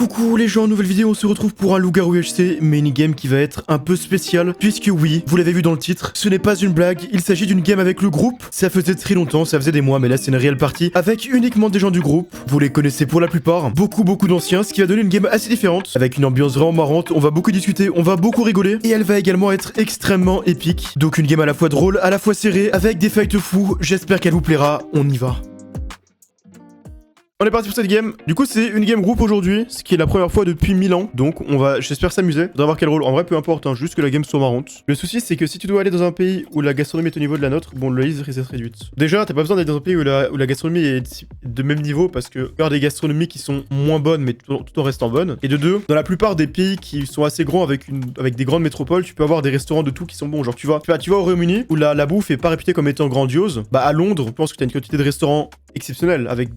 Coucou les gens, nouvelle vidéo, on se retrouve pour un loup-garou UHC minigame qui va être un peu spécial, puisque oui, vous l'avez vu dans le titre, ce n'est pas une blague, il s'agit d'une game avec le groupe. Ça faisait très longtemps, ça faisait des mois, mais là c'est une réelle partie, avec uniquement des gens du groupe. Vous les connaissez pour la plupart, beaucoup d'anciens, ce qui va donner une game assez différente, avec une ambiance vraiment marrante, on va beaucoup discuter, on va beaucoup rigoler, et elle va également être extrêmement épique. Donc une game à la fois drôle, à la fois serrée, avec des fights fous, j'espère qu'elle vous plaira, on y va. On est parti pour cette game. Du coup, c'est une game groupe aujourd'hui, ce qui est la première fois depuis 1000 ans. Donc, on va, j'espère, s'amuser. Faudra voir quel rôle. En vrai, peu importe, hein, juste que la game soit marrante. Le souci, c'est que si tu dois aller dans un pays où la gastronomie est au niveau de la nôtre, bon, le risque risque d'être réduite. Déjà, t'as pas besoin d'aller dans un pays où la gastronomie est de même niveau, parce que il y a des gastronomies qui sont moins bonnes, mais tout en restant bonnes. Et de deux, dans la plupart des pays qui sont assez grands avec des grandes métropoles, tu peux avoir des restaurants de tout qui sont bons. Genre, tu vas au Royaume-Uni où la bouffe est pas réputée comme étant grandiose. Bah, à Londres, je pense que t'as une quantité de restaurants exceptionnels avec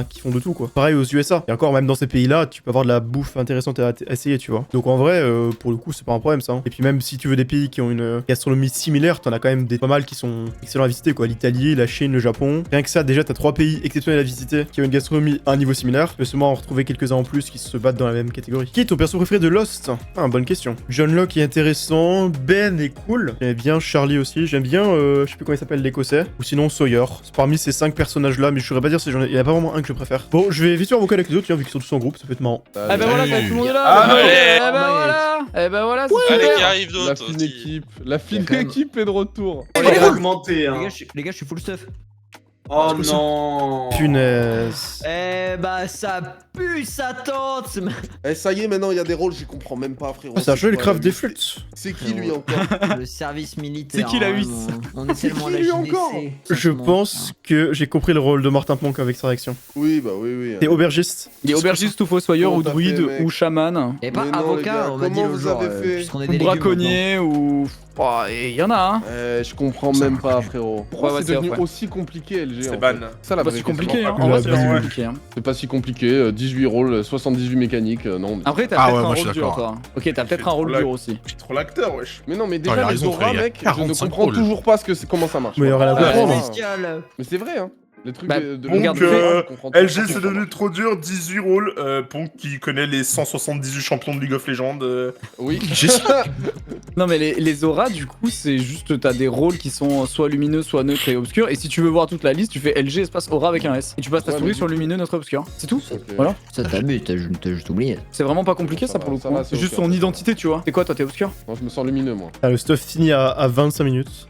qui font de tout, quoi. Pareil aux USA. Et encore, même dans ces pays-là, tu peux avoir de la bouffe intéressante à essayer, tu vois. Donc en vrai, pour le coup, c'est pas un problème, ça. Hein. Et puis même si tu veux des pays qui ont une gastronomie similaire, t'en as quand même pas mal qui sont excellents à visiter, quoi. L'Italie, la Chine, le Japon. Rien que ça, déjà, t'as 3 pays exceptionnels à visiter qui ont une gastronomie à un niveau similaire. Tu peux seulement en retrouver quelques-uns en plus qui se battent dans la même catégorie. Qui est ton perso préféré de Lost? Ah, bonne question. John Locke est intéressant, Ben est cool. J'aime bien Charlie aussi. J'aime bien, je sais plus comment il s'appelle, l'Écossais. Ou sinon Sawyer. Parmi ces 5 personnages-là, mais je saurais pas dire si il y en a pas vraiment un que je préfère. Bon, je vais vite faire vocal avec les autres, vu qu'ils sont tous en groupe, ça peut être marrant. Ah bah voilà, tout le monde est là. Ah bah, ouais. eh bah voilà. Eh bah voilà, c'est Allez, super. qui arrive d'autres La fine aussi. équipe, la fine quand même- équipe est de retour. On est augmenté, hein. Les gars, je suis full stuff. Oh non. Punaise. Eh bah, ça pue sa tante. Eh ça y est, maintenant il y a des rôles, j'y comprends même pas, frérot. Ah, ça a changé le quoi, craft lui des flûtes. C'est qui lui encore? Le service militaire. C'est qui la hein, huisse On est tellement à qui, la lui, JDC, encore Je franchement. pense que j'ai compris le rôle de Martin Ponk avec sa réaction. Oui, bah oui. T'es aubergiste. Il y a aubergiste ou fossoyeur Comment ou t'as druide fait, mec ou chaman Et pas Mais non, les avocat, gars, on m'a dit comment le vous genre, avez fait puisqu'on est ou des légumes braconnier ou... Oh, et il y en a hein. Je comprends même pas, frérot. Pourquoi Ouais, c'est c'est devenu vrai. aussi compliqué LG C'est en ban. fait Ça la Pas vraie si question. compliqué hein. pas En vrai, c'est pas si Ouais. compliqué hein. C'est pas si compliqué, 18 rôles, 78 mécaniques, non. Mais... Après, t'as Ah peut-être ouais, un moi, je rôle suis dur d'accord. toi. Ok, t'as peut-être un rôle trop dur aussi. Je suis trop l'acteur, wesh. Mais non, mais il déjà a les raison, auras, frère, il y a mec, je ne 45 comprends rôles. toujours pas comment ça marche. Mais il y aura la Ouais, comprendre. ouais. Spécial. Mais c'est vrai, hein. Les trucs Bah, de regarde, je donc, comprends toujours LG pas c'est comment ça devenu marche. trop dur, 18 rôles, Ponk qui connaît les 178 champions de League of Legends. Oui. Non mais les auras du coup c'est juste t'as des rôles qui sont soit lumineux, soit neutres et obscurs et si tu veux voir toute la liste tu fais LG espace aura avec un S et tu passes ta Ouais, souris mais sur du coup- lumineux, neutre, obscur. C'est tout. Ok. Voilà. Ça t'abuse, t'as juste oublié. C'est vraiment pas compliqué ça Ça pour va, le ça coup. va, c'est C'est juste ok. son identité tu vois. C'est quoi toi t'es obscur? Non, je me sens lumineux, moi. Ah, le stuff finit à 25 minutes.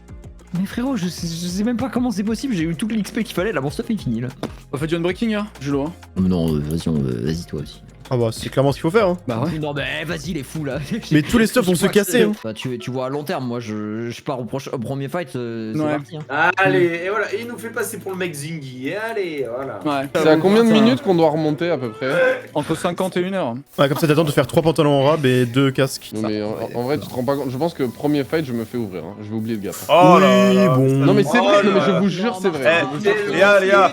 Mais frérot, je sais même pas comment c'est possible, j'ai eu tout l'XP qu'il fallait, là, mon stuff est fini là. On fait du unbreaking hein, Julo hein. Non, vas-y toi aussi. Ah bah, c'est clairement ce qu'il faut faire, hein. Bah ouais. Non mais vas-y, il est fou là. Mais tous les stuffs vont se casser, hein. Bah, tu vois à long terme, moi je pars au premier fight, c'est Ouais. parti. Hein. Allez, et voilà, et il nous fait passer pour le mec Zingy. Et allez, voilà. Ouais. C'est à combien de Ça- minutes qu'on doit remonter à peu près? Entre 50 et 1 heure. Ouais, comme ça t'attends de faire 3 pantalons en rab et 2 casques. Non mais en vrai tu te rends pas compte, je pense que premier fight je me fais ouvrir, hein. Je vais oublier le gars. Oh là Oui, là. bon. Non mais c'est Oh vrai, non mais là je là. vous jure c'est vrai. Je vous jure, c'est vrai. Léa,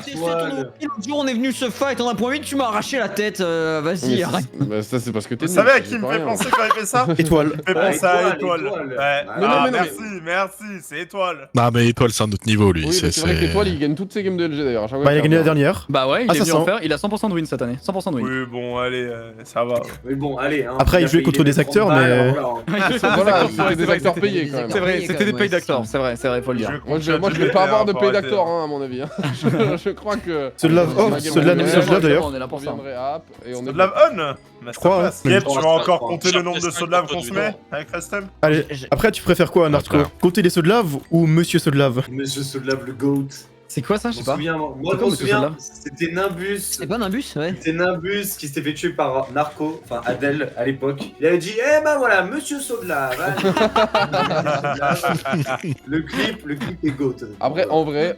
L'autre jour on est venu se fight en 1.8, tu m'as arraché la tête, vas-y, Mais arrête. bah, ça c'est parce que t'es Vous nul, savez à j'ai qui me pas fait rien. penser quand il fait ça? Étoile. Il me fait penser à Étoile, Étoile. Étoile. Ouais. Ah, Mais non, Ah, mais non, merci, c'est Étoile. Non mais Étoile c'est un autre niveau lui. Oui, mais c'est vrai qu'Étoile il gagne toutes ses games de LG d'ailleurs. à chaque fois Bah, il a qu'il gagné la perd. dernière. Bah ouais, il Ah, est ça venu en sent. faire, il a 100% de win cette année. 100% de win. Oui, bon, allez, ça va. Mais bon, allez. Hein, Après, il jouait contre des acteurs, mais- Voilà, c'est des acteurs payés quand C'est même. vrai, Ouais, c'était des ouais, payes c'est d'acteurs, c'est vrai, faut le dire. Moi je vais pas avoir de paye d'acteur hein, à mon avis. hein. Je crois que. Ceux de la- oh, Ma ceux de la game Nexus, là, d'ailleurs. On est là On pour ça. viendrait à App et on est. De la on. Je crois, hein. Yep, tu vas encore crois. compter le nombre de sauts de lave qu'on se met avec Restem? Allez, après tu préfères quoi, Narco? D'accord. Compter les sauts de lave ou Monsieur Saut de lave? Monsieur Soulave le GOAT. C'est quoi ça, je Je sais me pas. souviens, moi C'est je quoi, me monsieur souviens, Soulave c'était Nimbus. C'est pas un bus, ouais. C'était Nimbus qui s'était fait tuer par Narco, enfin Adèle à l'époque. Il avait dit, eh ben voilà, Monsieur Saudelave. le clip est GOAT. Après, en vrai,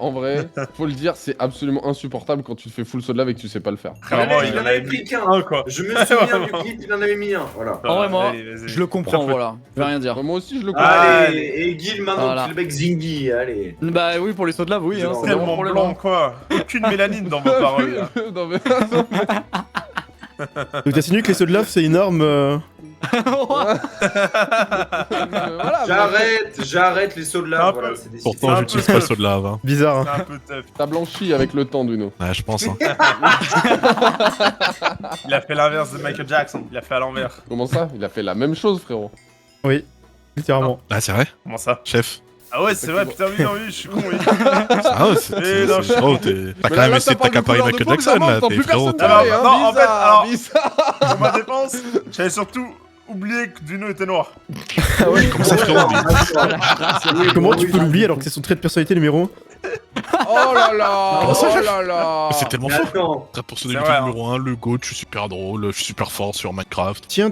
faut le dire, c'est absolument insupportable quand tu te fais full saut de lave et que tu sais pas le faire. Clairement, il en avait pris qu'un. un, quoi. Je me souviens du clip, il en avait mis un. Voilà. En vrai, moi, Allez, vas-y. je le comprends, voilà. Je vais rien dire. Moi aussi, je le comprends. Allez, et Guil maintenant, Voilà. tu le mec Zingy, allez. Bah oui, pour les sauts de lave, oui, hein, c'est vraiment Tellement problème. blanc, quoi. Aucune mélanine dans vos paroles, là. Non, mais- Donc t'insinues que les sauts de lave, c'est une arme Voilà, J'arrête les sauts de Un lave, peu. voilà, c'est décidé. Pourtant, j'utilise pas le saut de lave. Hein. bizarre. C'est Hein. un peu tough. t'as blanchi avec le temps, Duno. Ouais, je pense. Hein. Il a fait l'inverse de Michael Jackson. Il a fait à l'envers. Comment ça? Il a fait la même chose, frérot. Oui, littéralement. Ah, c'est vrai, Comment ça? chef. Ah ouais, c'est vrai, putain, oui, non, oui, je suis con, oui. Ah ouais, c'est. Eh, non, je- Oh, t'as Mais quand là, même là, essayé de t'as pas t'accaparer le Michael couleur de Jackson, peau, là, t'entends t'es plus frérot. personne t'es- parler, hein. Non, en fait, Bizarre, alors- bizarre. Pour ma défense, j'avais surtout oublié que Duno était noir. Comment ça, frérot mais- Comment tu peux l'oublier alors que c'est son trait de personnalité numéro 1? Oh là là. Comment ça, Oh chef là là. C'est tellement Mais fort. attends, Très personnalité C'est vrai, hein. numéro 1, le GOAT, je suis super drôle, je suis super fort sur Minecraft. Tiens.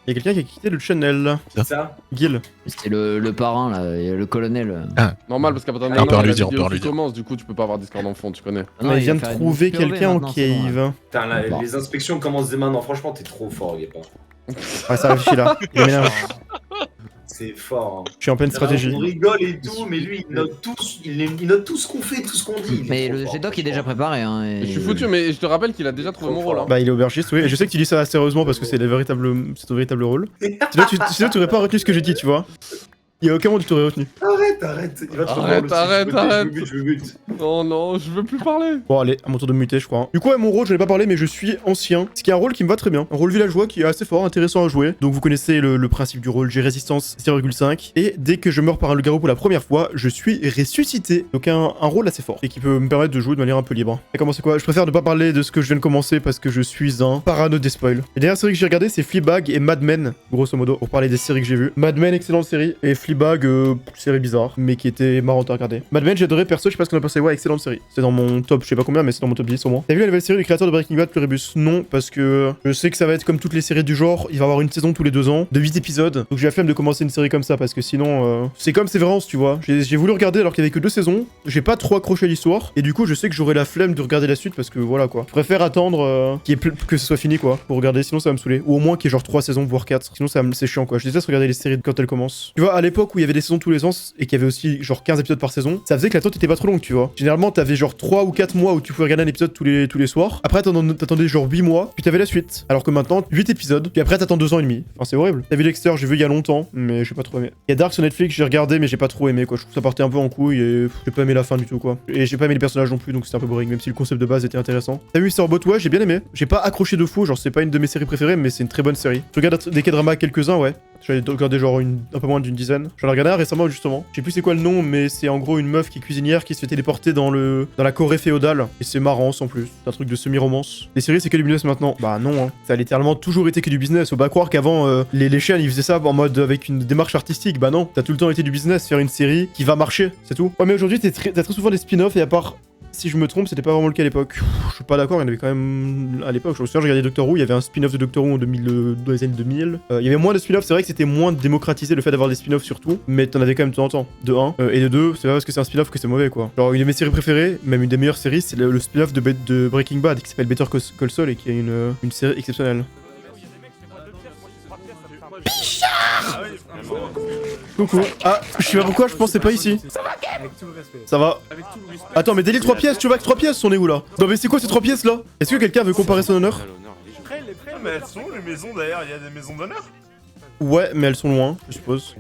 Il y a quelqu'un qui a quitté le channel. c'est ça. Gil. C'était le parrain là, et le colonel. Normal, parce qu'à partir de On peut maintenant, lui la dire, on vidéo peut lui qui dire. commence, du coup, tu peux pas avoir Discord en fond, tu connais. Ah non, il vient de va faire trouver une POV quelqu'un en maintenant, c'est bon, cave. Putain, là, Bon. les inspections commencent dès maintenant. Franchement, t'es trop fort, Guépin. Ouais, ça réfléchit là. Il m'énerve. C'est fort. Hein. Je suis en pleine stratégie. On rigole et tout, mais lui, il note tout ce qu'on fait, tout ce qu'on dit. Il est Mais trop le fort. G-Doc est déjà préparé. Hein, et- Je suis foutu, mais je te rappelle qu'il a déjà trouvé mon rôle. Hein. Bah, il est aubergiste, oui. Et je sais que tu dis ça sérieusement parce que c'est ton véritable rôle. Sinon, tu aurais pas retenu ce que j'ai dit, tu vois. Il y a aucun moment où tu t'aurais retenu. Arrête. Il va te Arrête, reprendre aussi. arrête. Je me bute. Oh non, je veux plus parler. Bon, allez, à mon tour de muter, je crois. Hein. Du coup, à mon rôle, je n'ai pas parlé, mais je suis ancien. Ce qui est un rôle qui me va très bien. Un rôle villageois qui est assez fort, intéressant à jouer. Donc, vous connaissez le principe du rôle. J'ai résistance 0,5. Et dès que je meurs par un loup-garou pour la première fois, je suis ressuscité. Donc, un rôle assez fort. Et qui peut me permettre de jouer de manière un peu libre. Et comment c'est quoi? Je préfère ne pas parler de ce que je viens de commencer parce que je suis un parano des spoils. Les dernières séries que j'ai regardées, c'est Fleabag et Mad Men, grosso modo, pour parler des séries que j'ai vues. Mad Men, excellente série. Et Fleabag, série bizarre, mais qui était marrante à regarder. Mad Men, j'ai adoré, perso, je sais pas ce qu'on a pensé. Ouais, excellente série. C'est dans mon top, je sais pas combien, mais c'est dans mon top 10 au moins. T'as vu la nouvelle série du créateur de Breaking Bad, Pluribus? Non, parce que je sais que ça va être comme toutes les séries du genre, il va y avoir une saison tous les 2 ans, de 8 épisodes. Donc j'ai la flemme de commencer une série comme ça, parce que sinon, c'est comme Sévérance, tu vois. J'ai voulu regarder alors qu'il y avait que 2 saisons, j'ai pas trop accroché à l'histoire, et du coup, je sais que j'aurai la flemme de regarder la suite, parce que voilà quoi. Je préfère attendre que ce soit fini quoi, pour regarder, sinon ça va me saouler. Ou au moins qu'il y ait genre 3 saisons, voire 4. Sinon c'est chiant quoi. Je déteste regarder les séries quand elles commencent. Tu vois, à l'époque où il y avait des saisons tous les ans, et qu'il y avait aussi genre 15 épisodes par saison, ça faisait que l'attente était pas trop longue, tu vois. Généralement, t'avais genre 3 ou 4 mois où tu pouvais regarder un épisode tous les soirs. Après, t'attendais genre 8 mois, puis t'avais la suite. Alors que maintenant, 8 épisodes, puis après, t'attends 2 ans et demi. Enfin, c'est horrible. T'as vu Dexter, j'ai vu il y a longtemps, mais j'ai pas trop aimé. Il y a Dark sur Netflix, j'ai regardé, mais j'ai pas trop aimé, quoi. Je trouve que ça partait un peu en couille et j'ai pas aimé la fin du tout, quoi. Et j'ai pas aimé les personnages non plus, donc c'était un peu boring, même si le concept de base était intéressant. T'as vu Mr. Bot? Ouais, j'ai bien aimé. J'ai pas accroché de fou, genre c'est pas une de mes séries préférées, mais c'est une très bonne série. Je regarde des K-dramas quelques-uns, ouais. J'en ai regardé genre un peu moins d'une dizaine. J'en ai regardé un récemment justement. Je sais plus c'est quoi le nom, mais c'est en gros une meuf qui est cuisinière qui se fait téléporter dans la Corée féodale. Et c'est marrant sans plus. C'est un truc de semi-romance. Les séries c'est que du business maintenant? Bah non, hein. Ça a littéralement toujours été que du business. Faut pas croire qu'avant les chaînes ils faisaient ça en mode avec une démarche artistique. Bah non, t'as tout le temps été du business, faire une série qui va marcher, c'est tout. Ouais mais aujourd'hui t'as très souvent des spin-offs et à part... Si je me trompe, c'était pas vraiment le cas à l'époque. Je suis pas d'accord, il y en avait quand même à l'époque. Je me souviens, j'ai regardé Doctor Who, il y avait un spin-off de Doctor Who dans les années 2000. Il y avait moins de spin-offs, c'est vrai que c'était moins démocratisé le fait d'avoir des spin-offs surtout, mais t'en avais quand même de temps en temps. De 1. Et de 2, c'est pas parce que c'est un spin-off que c'est mauvais quoi. Genre, une de mes séries préférées, même une des meilleures séries, c'est le spin-off de Breaking Bad qui s'appelle Better Call Saul et qui est une série exceptionnelle. Coucou. Ah, je sais pas pourquoi, je pensais pas ici. Ça va. Attends, mais délire 3 pièces, tu vois que 3 pièces, on est où là? Non, mais c'est quoi ces 3 pièces là? Est-ce que quelqu'un veut comparer son honneur? Mais elles sont où les maisons d'ailleurs? Il y a des maisons d'honneur? Ouais, mais elles sont loin, je suppose.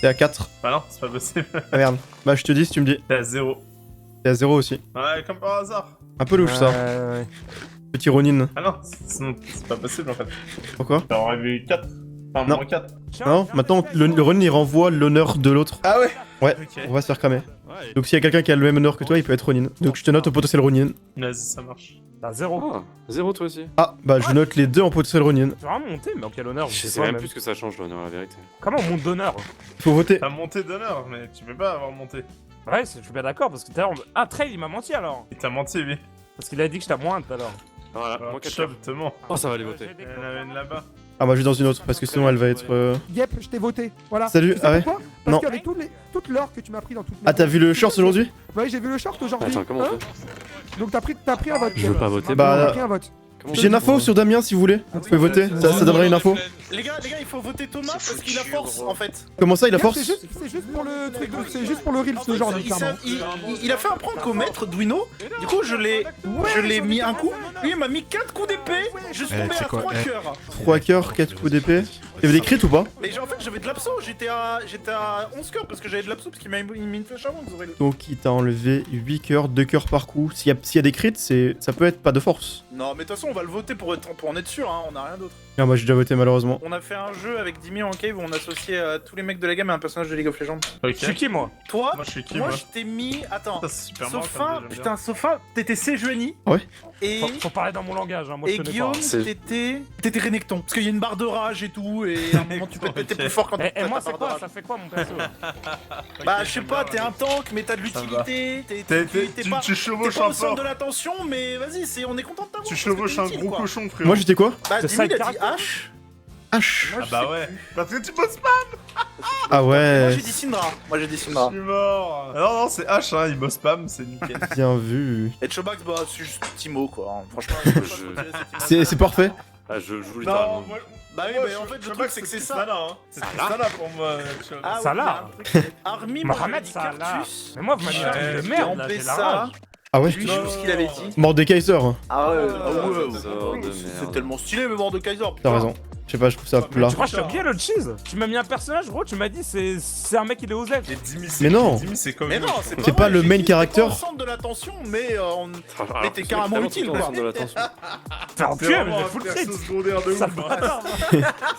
T'es à 4. Bah non, c'est pas possible. Ah merde. Bah, je te dis si tu me dis. T'es à 0. T'es à 0 aussi. Ouais, comme par hasard. Un peu louche ça. Petit Ronin. Ah non, sinon c'est pas possible en fait. Pourquoi? T'aurais eu 4. Enfin, Non. moins 4. Non, maintenant le Ronin il renvoie l'honneur de l'autre. Ah ouais? Ouais, Ok. on va se faire cramer. Donc s'il y a quelqu'un qui a le même honneur que toi, il peut être Ronin. Donc je te note au potentiel Ronin. Vas-y, ça marche. T'as 0. Ah, 0 toi aussi. Ah, bah je note les deux en potentiel Ronin. Tu vas monter, mais en quel honneur? Je sais même plus ce que ça change l'honneur, la vérité. Comment on monte d'honneur? Faut voter. T'as monté d'honneur, mais tu peux pas avoir monté. Ouais, je suis bien d'accord, parce que tout à l'heure. Ah, Trail, il m'a menti alors. Il t'a menti, lui. Parce qu'il a dit que j'étais à moins tout à l'heure. Voilà, Alors, moi 4 Chop te ment. Oh, ça va aller voter. Il y en avait une là-bas. Ah, moi je vais dans une autre parce que sinon elle va être. Yep, je t'ai voté. Voilà. Salut, Tu sais ah ouais? pourquoi? Non. Parce qu'avec toute l'or que tu m'as pris dans toute Ah, t'as vu le short aujourd'hui? Ouais, j'ai vu le short aujourd'hui. Attends, comment on Hein? fait? Donc t'as pris un vote. Je veux pas voter. T'as Bah, pris un vote. J'ai une info sur Damien si vous voulez. Vous pouvez voter, ça donnerait une info. Les gars, il faut voter Thomas parce qu'il a force en fait. Comment ça, il a force? C'est juste pour le truc, c'est juste pour le reel ce genre de clairement. Il a fait un prank au maître Dwino. Du coup, je l'ai mis un coup. Lui, il m'a mis 4 coups d'épée. Je suis tombé à 3 cœurs. 3 cœurs, 4 coups d'épée. Il y avait des crits ou pas? Mais en fait, j'avais de l'abso. J'étais à 11 cœurs parce que j'avais de l'abso parce qu'il m'a mis une flèche avant. Donc il t'a enlevé 8 cœurs, 2 cœurs par coup. S'il y a des crits, ça peut être pas de force. Non, mais de toute façon, on va le voter pour en être sûr. Hein. On a rien d'autre. Ah, moi j'ai déjà voté malheureusement. On a fait un jeu avec Dimi en cave où on associait tous les mecs de la gamme à un personnage de League of Legends. Je suis qui, moi? Toi, Moi, je suis qui, moi moi je t'ai mis. Attends. Ça, c'est super marrant, Sophin, comme jeu, putain, Sophin, t'étais Sejuani. Ouais. Et. Faut parler dans mon langage, hein, moi je Et connais Guillaume, pas. t'étais Renekton. Parce qu'il y a une barre de rage et tout, et à un moment tu peux péter plus fort quand Et moi, ta c'est barre de quoi? rage. Ça fait quoi, mon perso? Bah, je sais pas, t'es un tank, mais t'as de l'utilité. Tu chevauches T'es pas un au centre de porc. l'attention, mais vas-y, on est content de t'avoir. Tu parce que chevauches t'es un utile, gros quoi. cochon, frérot. Moi j'étais quoi? Bah, C'est Dimi, ça, il a le dit caractère. H. H. Moi, Ah je bah sais ouais. plus. Parce que tu bosses pas. Ah Moi, ouais. j'ai dit Syndra. Je suis mort. Non, c'est H, hein, il bosse spam, c'est nickel. Bien vu. Et Chobax, bah, c'est juste petit mot, quoi. Franchement, C'est parfait. Ah, je joue littéralement. Non, moi, Bah oui, mais en fait, le truc, c'est que c'est ça. C'est Tristana pour moi. Ah, Ça ouais, là. il y a un truc. Army, moi, Mohamed, j'avais dit ça là. Cartus. Mais moi, vous m'avez Ouais, dit de merde, là, j'ai la rage. Ah ouais. Lui, je sais ce qu'il avait dit. Mordekaiser. Ah ouais, Trésor de c'est merde. tellement stylé, mais Mordekaiser. T'as raison. Je sais pas, je trouve ça plat. Tu crois que je te bien le cheese? Tu m'as mis un personnage, gros, tu m'as dit c'est un mec il est aux ailes. Mais non. c'est comme. Mais non, C'est pas vrai, le j'ai main dit, character. t'es pas au centre de l'attention, mais Alors, mais t'es carrément utile, quoi. De l'attention. Fais enculé, mais j'ai full crit. secondaire de Ça ouf. bâtard.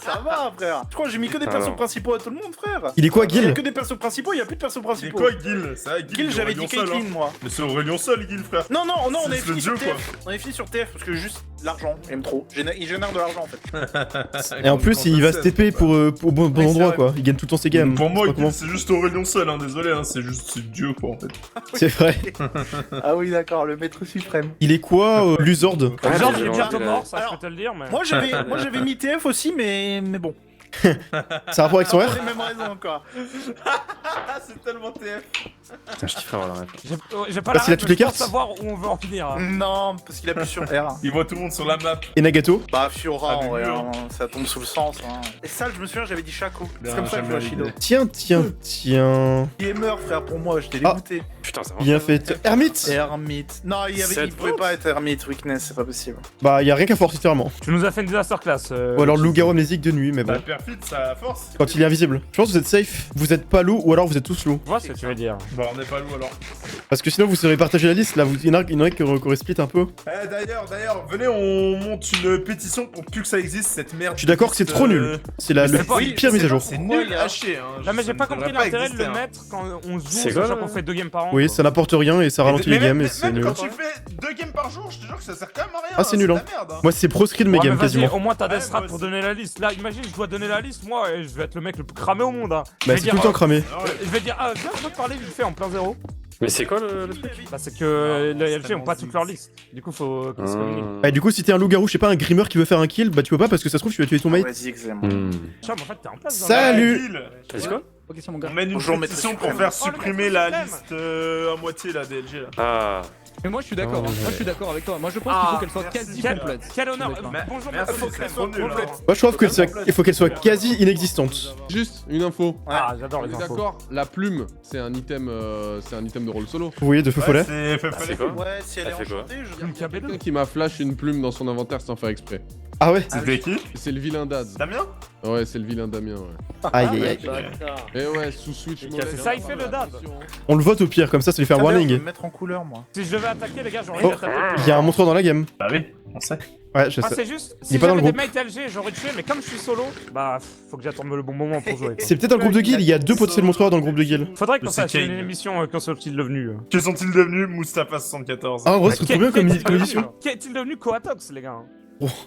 Ça va, frère. Je crois que j'ai mis que des persos Alors. principaux à tout le monde, frère. Il est quoi, Il y a Gil? que des persos principaux, il y a plus de persos C'est principaux. quoi Gil? Ça, Gil, j'avais dit Caitlyn, moi. Mais c'est Aurélien seul, Gil, frère. Non, on C'est avait le fini dieu, sur TF. On avait fini sur TF parce que juste l'argent, j'aime trop. Il génère de l'argent en fait. Et en plus, il va se TP pour au bon Oui, c'est endroit vrai. quoi. Il gagne tout le temps ses games. Pour moi, Je sais pas Gil, c'est juste Aurélien seul, hein, désolé, hein, c'est juste c'est Dieu, quoi, en fait. C'est vrai. Ah oui, d'accord, le maître suprême. Il est quoi, Luzord? Genre, j'ai il est envie bientôt de- mort, ça je Alors, peux te le dire, mais. Moi j'avais mis TF aussi, mais bon. Ça a rapport avec son Pour R? les mêmes raisons quoi. C'est tellement TF. Putain, je kifferais avoir la ref. J'ai pas Parce qu'il a ref, toutes mais les je pense cartes. savoir où on veut en finir. hein. Non, parce qu'il appuie sur R. Il voit tout le monde sur la map. Et Nagato? Bah Fiora Ah, en vrai, mais hein, ça tombe sous le sens. Hein. Et ça, je me souviens, j'avais dit Shaco. C'est comme ça que je vois Shido. Tiens. Gamer frère pour moi, j'étais Ah. dégoûté. Putain, ça va. Bien fait. Hermite? Hermite. Non, il pouvait pas être Hermite, Weakness, c'est pas possible. Bah, y a rien qu'à force, littéralement. Tu nous as fait une masterclass. Ou alors loup-garou amnésique de nuit, mais bon. Bah, perfide, ça force. Quand il est invisible. Je pense que vous êtes safe. Vous êtes pas loup ou alors vous êtes tous loups. Je vois ce que tu veux dire. Bah, on n'est pas loup alors. Parce que sinon vous serez partagé la liste là. Il y en a qui auraient split un peu. Eh, d'ailleurs, venez, on monte une pétition pour plus que ça existe, cette merde. Je suis d'accord que c'est trop nul. C'est la Mais c'est pas- pire mise à jour. C'est nul à chier, hein. Non, mais j'ai Ça pas ne compris devrait l'intérêt de exister, le hein. mettre quand on se C'est joue, quoi, sachant là qu'on fait 2 games par an. Oui, quoi. ça n'apporte rien et ça ralentit les games et c'est Même nul. quand tu fais 2 games par jour, je te jure que ça sert quand même à rien. Ah, c'est nul, de hein. la merde, hein. Moi c'est proscrit mes Ouais, mais games vas-y, quasiment. au moins t'as des Ouais, strats moi pour aussi. donner la liste. Là, imagine, je dois donner la liste, moi, et je vais être le mec le plus cramé au monde. Hein. Je Bah vais c'est dire, tout le temps cramé. Ah ouais. Je vais dire, ah, viens, je peux te parler vite fait en plein zéro. Mais c'est quoi le truc? Bah, c'est que les LG ont pas toute leur liste. Du coup, faut qu'ils se communiquent. Et du coup si t'es un loup-garou, je sais pas, un grimeur qui veut faire un kill, bah tu peux pas parce que ça se trouve tu vas tuer ton mate. Vas-y, Exem. Cham, en fait, t'es en place. Salut. Gil, T'as dit quoi? Ok, c'est mon on mène une Bonjour, pétition maître pour suprême. faire supprimer maître la suprême. liste à moitié, la DLG, là. Ah. Mais moi je suis d'accord, Oh, moi je suis d'accord avec toi. Moi je pense qu'il faut qu'elle soit quasi complète. Quel honneur. D'accord. Bonjour, Merci, maître c'est suprême. trop nul, hein. Moi je trouve que il faut qu'elle soit quasi inexistante. Juste une info. Ah, j'adore On les est infos. d'accord, la plume, c'est un item de rôle solo. Vous voyez de feu follet. C'est fait C'est quoi? Ouais, si elle est Elle fait quoi? enchantée, je Une KB2. Quelqu'un qui m'a flash une plume dans son inventaire sans faire exprès. Ah ouais. C'était qui? C'est le vilain Daz. Damien? Ouais, c'est le vilain Damien, ouais. Aïe aïe aïe. Et ouais, sous Switch mode. C'est ça, il fait le Daz. On le vote au pire, comme ça lui fait un Je vais warning. me mettre en couleur, moi. Si je devais attaquer, les gars, j'aurais Oh, envie d'attaquer. il y a un monstre dans la game. Bah oui, on sait. Ouais, je Ah, sais. c'est juste, Il si est pas dans le j'avais des groupe. mates LG, j'aurais tué, mais comme je suis solo, bah faut que j'attende le bon moment pour jouer. quoi. C'est peut-être un groupe de guild, il y a 2 potentiels monsters dans le groupe de guild. Faudrait qu'on C'est fasse une Kane. émission quand sont-ils devenus Que sont-ils devenus Mustafa74? Ah en vrai c'est trop bien comme émission. Qu'est-il devenu Coatox, les gars?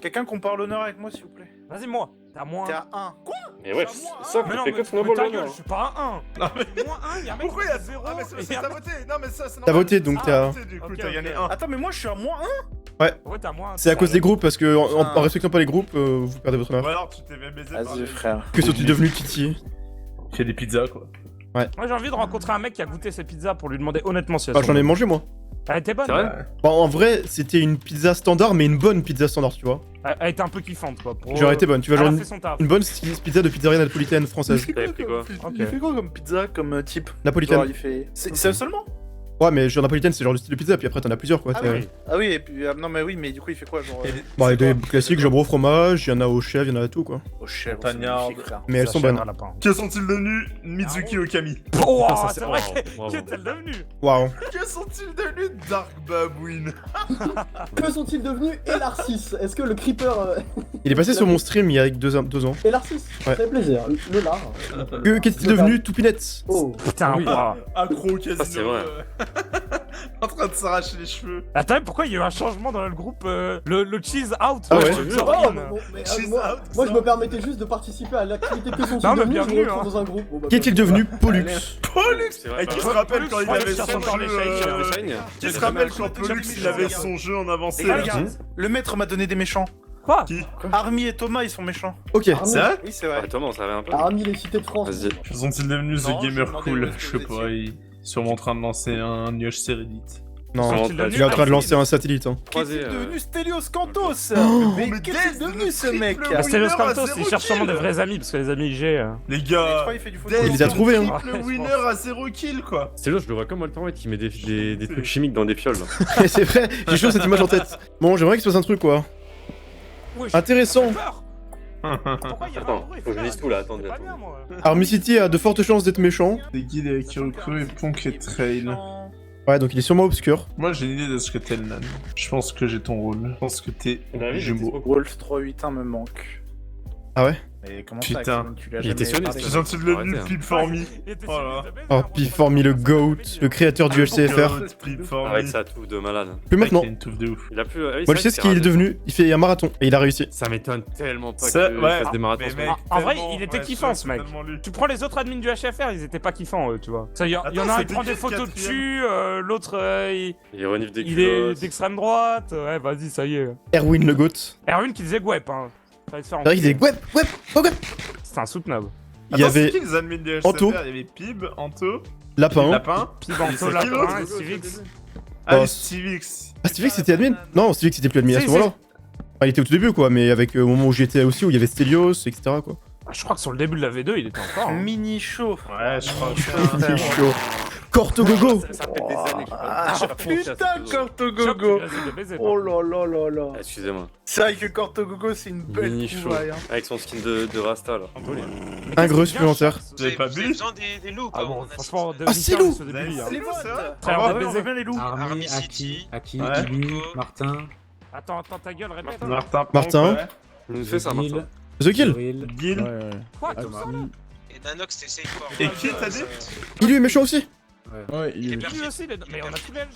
Quelqu'un compare l'honneur avec moi, s'il vous plaît. Vas-y, moi, t'es à moins T'es 1. à 1. Quoi? Mais ouais, ça, Mais non, fait mais que Snowball ta gueule, là. je suis pas à 1. Non, mais- Moins 1, y'a un mec Pourquoi il y a 0 Ah, mais c'est t'as voté! Non, mais ça, c'est normal. T'as voté donc t'es à... Ah, du coup, Ok, t'as ok. gagné 1. Attends, mais moi je suis à moins 1. Ouais, t'as moins 1. C'est à cause des groupes parce que en respectant pas les groupes, vous perdez votre Ou honneur. alors, tu t'es fait baiser par Vas-y, des- frère. Que sont-ils devenus Titi? Fais des pizzas, quoi. Moi j'ai envie de rencontrer un mec qui a goûté ses pizzas pour lui demander honnêtement si elles Bah sont j'en ai bonnes. mangé moi. Elle était bonne. C'est vrai? Bon, en vrai, c'était une pizza standard, mais une bonne pizza standard, tu vois. Elle était un peu kiffante quoi. Pour, Genre, elle était bonne, tu vois, elle genre a fait son taf. une bonne pizza de pizzeria napolitaine française. Il fait T'avais pris quoi? Il fait quoi comme pizza, comme type? Genre, Napolitaine. il fait. C'est ça seulement? Ouais, mais genre napolitaine, c'est genre le style de pizza, puis après t'en as plusieurs quoi. Ah t'es- oui. Ah oui, et puis. non, mais oui, mais du coup, il fait quoi, genre. Bon, il y a des classiques, jambon au fromage, il y en a au chef, il y en a à tout quoi. Oh, chef, c'est Montagnard. magnifique, frère. Mais elles sont bonnes. Que sont-ils devenus Mizuki Okami? Oh, Ça, c'est vrai bravo. qu'est-elle devenue? Waouh. Que sont-ils devenus Dark Babouine? Que sont-ils devenus Elarcis? Est-ce que le creeper. Il est passé sur mon stream il y a 2 ans. Elarcis? Ouais. Ça fait plaisir. Le lard. Qu'est-il devenu Toupinette? Oh. Putain, waouh. Accro au casino. c'est vrai. En train de s'arracher les cheveux. Attends, pourquoi il y a eu un changement dans le groupe le cheese out Ah ouais. je te jure. Oh, mais, She's moi, out, moi, ça. je me permettais juste de participer à l'activité que sont-ils Non, mais devenus, je me bienvenue, retrouve hein. dans un groupe. Bon, bah, Qu'est-il devenu Pollux? Pollux. C'est vrai. Et qui bah, se rappelle quand il Ouais, avait cherche son encore les jeu... shakes, Qui se rappelle quand Pollux il avait son jeu en avancé? Et là, regarde, le maître m'a donné des méchants. Quoi? Qui? Army et Thomas, ils sont méchants. Ok. C'est vrai? Oui, c'est vrai. Ouais, Thomas, on savait un peu. Parmi les cités de France. Vas-y. Que sont-ils devenus Non, The je Gamer me demandais Cool? où est-ce que Je sais vous pas, ils sont sûrement en train de lancer un Niosh Serenit. Non, Sont-ils devenus il est en train de lancer un satellite. Hein. Qu'est-il devenu Stelios Cantos? Oh, Mais mais qu'est-il Dez, devenu le ce mec? triple Bah, Stelos winner à Cantos, il 0 cherche sûrement kill. des vrais amis parce que les amis IG. Les Je gars, crois qu'il fait du foot. Dez, Il les a trouvés, hein. triple Ouais, je winner pense. à 0 kill quoi. C'est là, je le vois comme Walter White qui met des trucs chimiques dans des fioles. Là. C'est vrai, j'ai toujours cette image en tête. Bon, j'aimerais qu'il se passe un truc quoi. Wesh, Intéressant. j'ai peur. Pourquoi il y a pas Attends, un bruit, faut que je frère? lise tout là, attendez. C'est pas bien, moi. Army City a de fortes chances d'être méchant. Des guides avec Kyoko et Ponk et Trail. Ouais, donc il est sûrement obscur. Moi j'ai une idée de ce que t'es le nan. Je pense que j'ai ton rôle. Je pense que t'es jumeau. Wolf 381 me manque. Ah ouais? Mais comment Putain. ça, Axel, tu l'as Il était jamais sioniste, parlé. Que sont-ils devenus Arrêtez, hein. Flipformy? Il était Voilà. sur le Oh, Piformy le GOAT, le créateur du LCFR. Flipformy. Avec sa touffe de malade. Plus maintenant. Il a une touffe de ouf. Il a plus. Ah oui, Moi, je c'est sais ce qu'il est devenu. Il fait un marathon et il a réussi. Ça m'étonne tellement pas Ça, qu'il ouais. fasse des marathons. Mais ce mec, mec. En vrai, tellement- il était ouais, kiffant, c'est ce mec. tellement lui. Tu prends les autres admins du HFR, ils étaient pas kiffants, eux, tu vois. Il y en a Attends, un, il c'était prend qui des le photos de quatrième cul, l'autre, Il renifle des il est culottes. d'extrême droite. Ouais, vas-y, ça y est. Erwin le GOAT. Erwin qui disait Gwep, hein. Fallait se faire C'est vrai qu'il disait enculer. web. C'était insoutenable. Il y Attends, c'est avait qui les admins de HCFR? Anto. Il y avait Pib, Anto, Lapin. Lapin. Pibanto, c'est qui Lapin, l'autre et Civix. Ah, Oh, les Stivix. Ah, Stivix c'était admin? Non, Stivix c'était plus admin à Si, ce moment-là. Enfin, il était au tout début quoi, mais avec au moment où j'étais aussi, où il y avait Stelios, etc. quoi. Ah, je crois que sur le début de la V2, il était encore. hein. Mini show. Ouais, je crois que C'est chaud. Cortogogo. Ça fait des années que Ah je fais putain, pas confiance à ce Cortogogo. Choc, tu de baiser, Oh là là là là. Ah, excusez-moi. C'est vrai que Cortogogo, c'est une belle Mini show. trouvaille. Hein. Avec son skin de Rasta là. Un gros supplémentaire. Vous avez pas bu? besoin des loups, Ah quoi. bon, On a franchement, Ah, c'est lourd. ce début, hein. Les votes. Frère, Ah, on va ouais, baiser. bien les loups. Army City. Aki, Ouais. Bibi, Martin, Attends, ta gueule, répète. Martin. Martin. Ouais. Il nous fait ça, Martin. The Kill. Cyril, Gil. Quoi, tout ça? Et Nanox, t'es safe for. Et qui t'as dit? Il est méchant aussi. Ouais, Il est Lui perfide. aussi, mais on a tous les LG.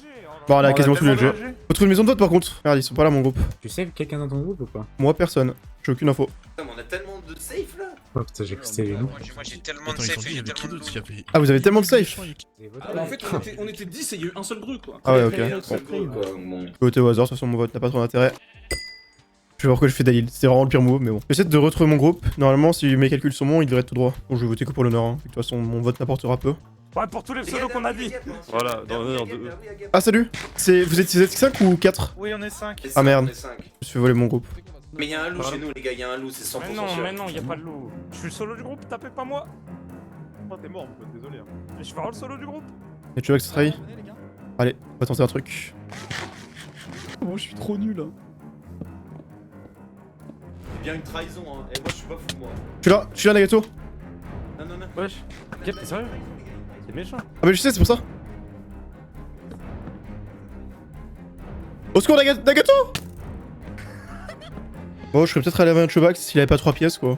Bon, on a On quasiment tous les tellement LG. de LG. Faut trouver une maison de vote par contre. Regarde, ils sont pas là mon groupe. tu sais quelqu'un dans ton groupe ou pas? Moi personne. J'ai aucune info. Putain, mais on a tellement de safe là. Oh putain, j'ai cru que c'était les loups. Moi j'ai tellement de safe et j'ai tellement de loups. Ah, vous avez tellement de safe. En fait, on était 10 et il y a eu un seul bruit quoi. Ah ouais, ok. Bon. Voter au hasard, de toute façon mon vote n'a pas trop d'intérêt. Je vais voir quoi je fais Dalil, c'est vraiment le pire move, mais bon. J'essaie de retrouver mon groupe. Normalement, si mes calculs sont bons, il devrait être tout droit. Bon, je vais voter que pour l'honneur, hein. De toute façon, mon vote n'apportera peu. Ouais, pour tous les pseudos qu'on a dit. Voilà, dans deux. Ah, salut. Vous êtes 5 ou 4? Oui, on est 5. Ah, merde. Je me suis fait voler mon groupe. Mais y'a un loup chez nous, les gars, y'a un loup, c'est 100% Mais non, sûr. y a pas de loup. Je suis le solo du groupe, tapez pas moi. Oh, t'es mort, mon pote, désolé. Je suis vraiment le solo du groupe. Et tu veux que ça trahit? Allez, on va tenter un truc. Moi, je suis trop nul. Hein. C'est bien une trahison, hein. Et moi, je suis pas fou, moi. Je suis là, Nagato. Non, non, non. Wesh. Gap, t'es sérieux? C'est méchant. Ah, mais je sais, c'est pour ça. Au secours, Nagato. Bon, je serais peut-être allé avec un Chobax s'il avait pas 3 pièces, quoi.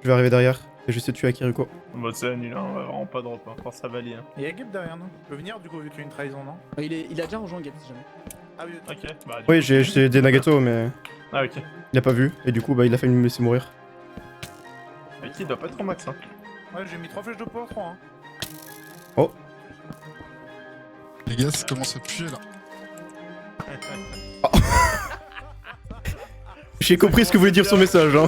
Je vais arriver derrière et je vais essayer de tuer Akiriko. Bah, c'est nul, hein. On va vraiment pas drop, hein. Force à Bali, hein. Il y a Gab derrière nous. Il peut venir du coup vu qu'il y a une trahison, non? Il a déjà rejoint Gab, si jamais. Ah oui, Ok, bah. Oui, j'ai des Nagato, mais Ah, ok. il a pas vu et du coup, bah, il a failli me laisser mourir. Mais qui doit pas être en max, hein. Ouais, j'ai mis 3 flèches de poids, 3. Hein. Oh. Les gars, ça commence à puer là. J'ai compris ce que voulait dire son message, hein.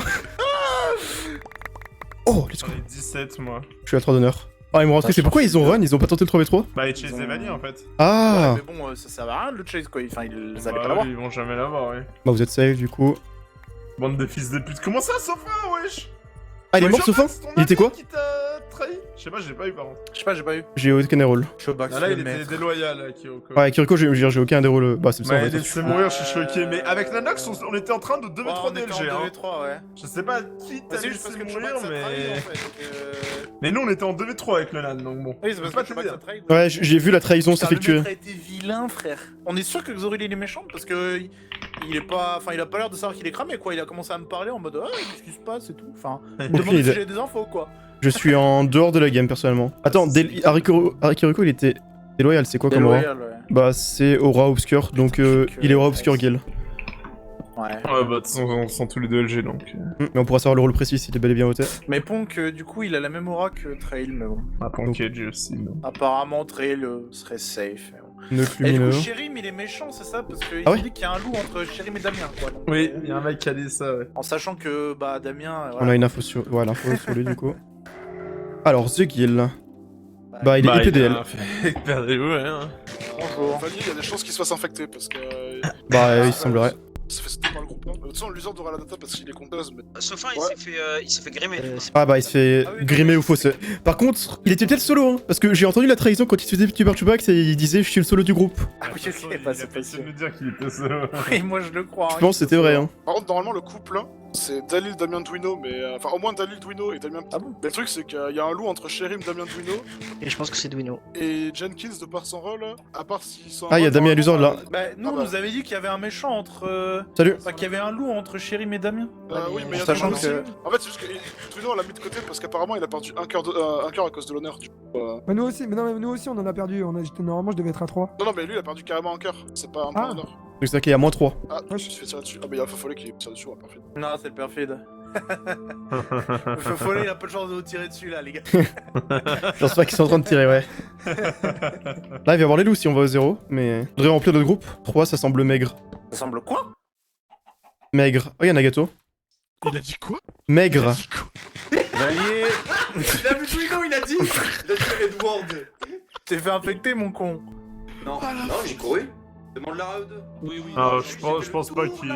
Oh, let's go. J'en ai 17, moi. Je suis à 3 d'honneur. Ah, ils m'ont rentré, c'est pourquoi ils ont run, ils ont pas tenté le 3v3? Bah, ils chase des vanilles en fait. Ah. Mais bon, ça sert à rien de le chase quoi. Enfin, ils allaient Bah, pas l'avoir. ils vont jamais l'avoir, ouais. Bah, vous êtes safe du coup. Bande de fils de pute. Comment ça, Sofa, wesh? Ah, il est mort, Sofa? Il était quoi? Qui t'a trahi? Je sais pas, j'ai pas eu par contre. Je sais pas, j'ai pas eu. J'ai aucun rôle. Showbox, Ah, là, le il était maître. déloyal, là, Kiriko. Ouais, Kiriko, j'ai aucun des rôles. Bah, c'est ça en Ouais, fait. laissez mourir, je suis choqué. Mais avec Nanox, on était en train de 2v3 on était DLG, en hein. 2v3, ouais. Je sais pas qui t'a C'est juste parce laissé que mourir, Showbox a mais... trahi, en fait. donc, Mais nous, on était en 2v3 avec le Nan, donc bon. Oui, c'est parce Pas que Showbox te a dire. trahi. Ouais, j'ai vu la trahison Putain, s'effectuer. Le maître a été vilain, frère. On est sûr que Xoril il est méchant parce que il est pas, enfin il a pas l'air de savoir qu'il est cramé quoi. Il a commencé à me parler en mode ah qu'est-ce qui se passe et tout. Enfin, il me demande si j'ai des infos quoi. Je suis en dehors de la game personnellement. Attends, Kiriko il était déloyal, c'est quoi comme aura? Déloyal, ouais. Bah c'est aura obscur, donc il est aura obscur Gil. Ouais. Ouais, bah de toute façon, on sent tous les deux LG donc. Mais on pourra savoir le rôle précis s'il est bel et bien voté. Mais Ponk du coup il a la même aura que Trail mais bon. Ah, Ponk et LG aussi, non. Apparemment Trail serait safe. Mais bon. Neuf Et du lumineux. coup Sherim il est méchant c'est ça parce qu'il Ah ouais dit qu'il y a un loup entre Sherim et Damien quoi. Donc, Oui, il y a un mec qui a dit ça, ouais. en sachant que bah Damien. On a une info sur, ouais, l'info sur lui du coup. Alors The Gil. Bah il est IPDL. Perdez-vous, hein. Bonjour. Vas-y, il y a des chances qu'il se fasse infecter parce que. Bah il semblerait. Ça fait sauter par le groupe là. De toute façon, l'usure aura la data parce qu'il est conteuse, mais. Sofa, Ouais. il s'est fait grimer. Ah bah il se fait grimer ou fausser. Par contre, il était peut-être solo hein, parce que j'ai entendu la trahison quand il se faisait tuber Tubax et il disait je suis le solo du groupe. Ah oui ok bah c'est possible. de me dire qu'il était solo. Oui moi je le crois. Je pense que c'était vrai hein. Par contre, normalement, le couple là, c'est Dalil, Damien, Duino, mais. Enfin, au moins Dalil, Duino et Damien. Ah bon. Mais le truc, c'est qu'il y a un loup entre Sherim, Damien, Duino Et je pense que c'est Duino. et Jenkins de par son rôle, à part s'ils sont. Ah il y a Damien Illusion là. Bah nous Ah on bah. nous avait dit qu'il y avait un méchant entre. Salut. Enfin qu'il y avait un loup entre Sherim et Damien. Oui, mais il y a Sachant toujours que- aussi. En fait, c'est juste que Duino, on l'a mis de côté parce qu'apparemment, il a perdu un cœur à cause de l'honneur. Du coup, Mais nous aussi, mais non, mais nous aussi on en a perdu. Normalement je devais être à 3. Non, mais lui, il a perdu carrément un cœur. C'est pas un point d'honneur. Donc c'est-à-dire qu'il y a moins 3. Ah, je me suis fait tirer dessus. Ah, mais il y a Fofollet qui est tiré dessus, ouais, parfait. Non c'est le perfide. Le feu follet il a peu de chance de vous tirer dessus là les gars. Je pense pas qu'ils sont en train de tirer ouais. Là il va y avoir les loups si on va au 0, mais... Je voudrais remplir notre groupe. 3 ça semble maigre. Ça semble quoi? Maigre. Oh y'a Nagato. Il a dit quoi? Maigre. Valier. Il a vu Duino, il a dit Edward. T'es fait infecter mon con. Non, non, j'ai couru. Demande-la à eux deux. Oui, oui. Ah, je pense pas qu'il.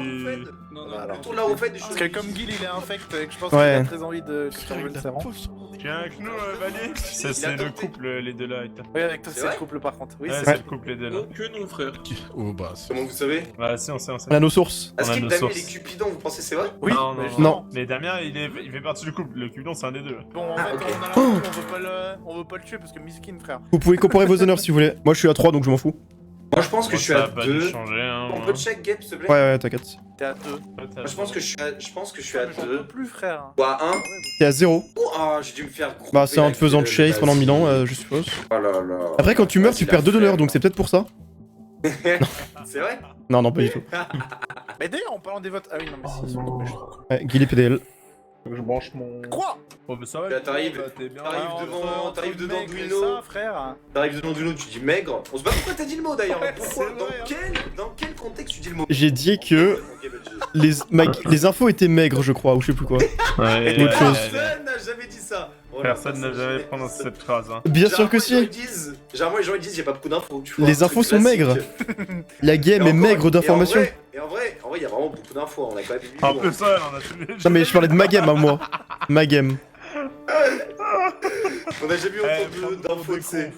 Non, non. Alors. Tourne la refait des choses. Parce que comme Gil il est infect et que je pense Ouais. qu'il a très envie de changer le serrant. Viens avec nous, Valier. C'est le couple, les deux là, avec toi. Oui avec toi C'est c'est le vrai couple par contre. Oui Ouais, c'est c'est ça. le couple, les deux là. Que non, frère. Oh, bah, c'est. Comment vous savez? Bah, si, on sait. On a nos sources. Est-ce On a que nos Damien il sources. est Cupidon, vous pensez c'est vrai? Oui. Non, mais non, justement. non. Mais Damien, il fait partie du couple. Le Cupidon, c'est un des deux. Bon en fait ok. on a un coup, on veut pas le tuer parce que miskin frère. Vous pouvez comparer vos honneurs si vous voulez. Moi je suis à 3 donc je m'en fous. Moi je pense que je suis Ça à a pas dû 2. changer, hein. On peut check Gap s'il te plaît? Ouais t'inquiète. T'es à 2. Moi je pense que je suis à Mais j'en 2. peux plus frère. Ou à 1. T'es à 0. Oh ah, j'ai dû me faire grouper. Bah c'est en te avec, faisant de chase pendant 1000 ans je suppose. Oh là là. Après quand tu meurs tu Vas-y, perds la 2 d'honneur flemme. donc c'est peut-être pour ça. C'est vrai? Non pas du tout. Mais d'ailleurs en parlant des votes. Ah oui non mais si ils sont tombés, je crois. Ouais, Gil est PDL. Je branche mon. Quoi? Oh, mais ça va. Là, t'arrives. T'es bien. T'arrives devant- Entre t'arrives dedans mec et Duino. ça, frère. T'arrives dedans du lot, tu dis maigre. On se bat pourquoi t'as dit le mot d'ailleurs? Ouais, Pourquoi? c'est vrai, Dans quel contexte tu dis le mot? J'ai dit que les infos étaient maigres je crois ou je sais plus quoi. Ouais, Autre chose. Personne n'a jamais dit ça. Personne n'a jamais prononcé cette phrase. Hein. Bien sûr que si. Généralement les gens ils disent j'ai pas beaucoup d'infos. tu vois, Les un infos truc sont classique. maigres. La game Et est encore- maigre d'informations. Et en vrai, il y a vraiment beaucoup d'infos. On a quand même eu Un peu ça, on a tous les. Non mais je parlais de ma game à moi. Ma game. On a jamais eu autant d'infos que c'est.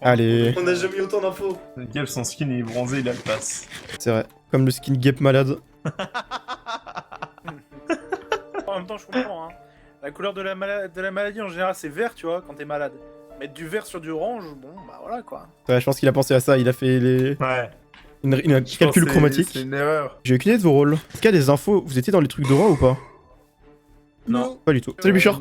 Allez. On a jamais eu autant d'infos. Gap, son skin il est bronzé, il a le pass. C'est vrai. Comme le skin Gap malade. En même temps je comprends hein. La couleur de la maladie en général c'est vert tu vois quand t'es malade. Mettre du vert sur du orange, bon bah voilà quoi. Ouais, je pense qu'il a pensé à ça, il a fait les... Ouais. une calcul chromatique. C'est une erreur. J'ai aucune idée de vos rôles. Est-ce qu'il y a des infos? Vous étiez dans les trucs d'aura ou pas? Non. Pas du tout. Salut Bichard.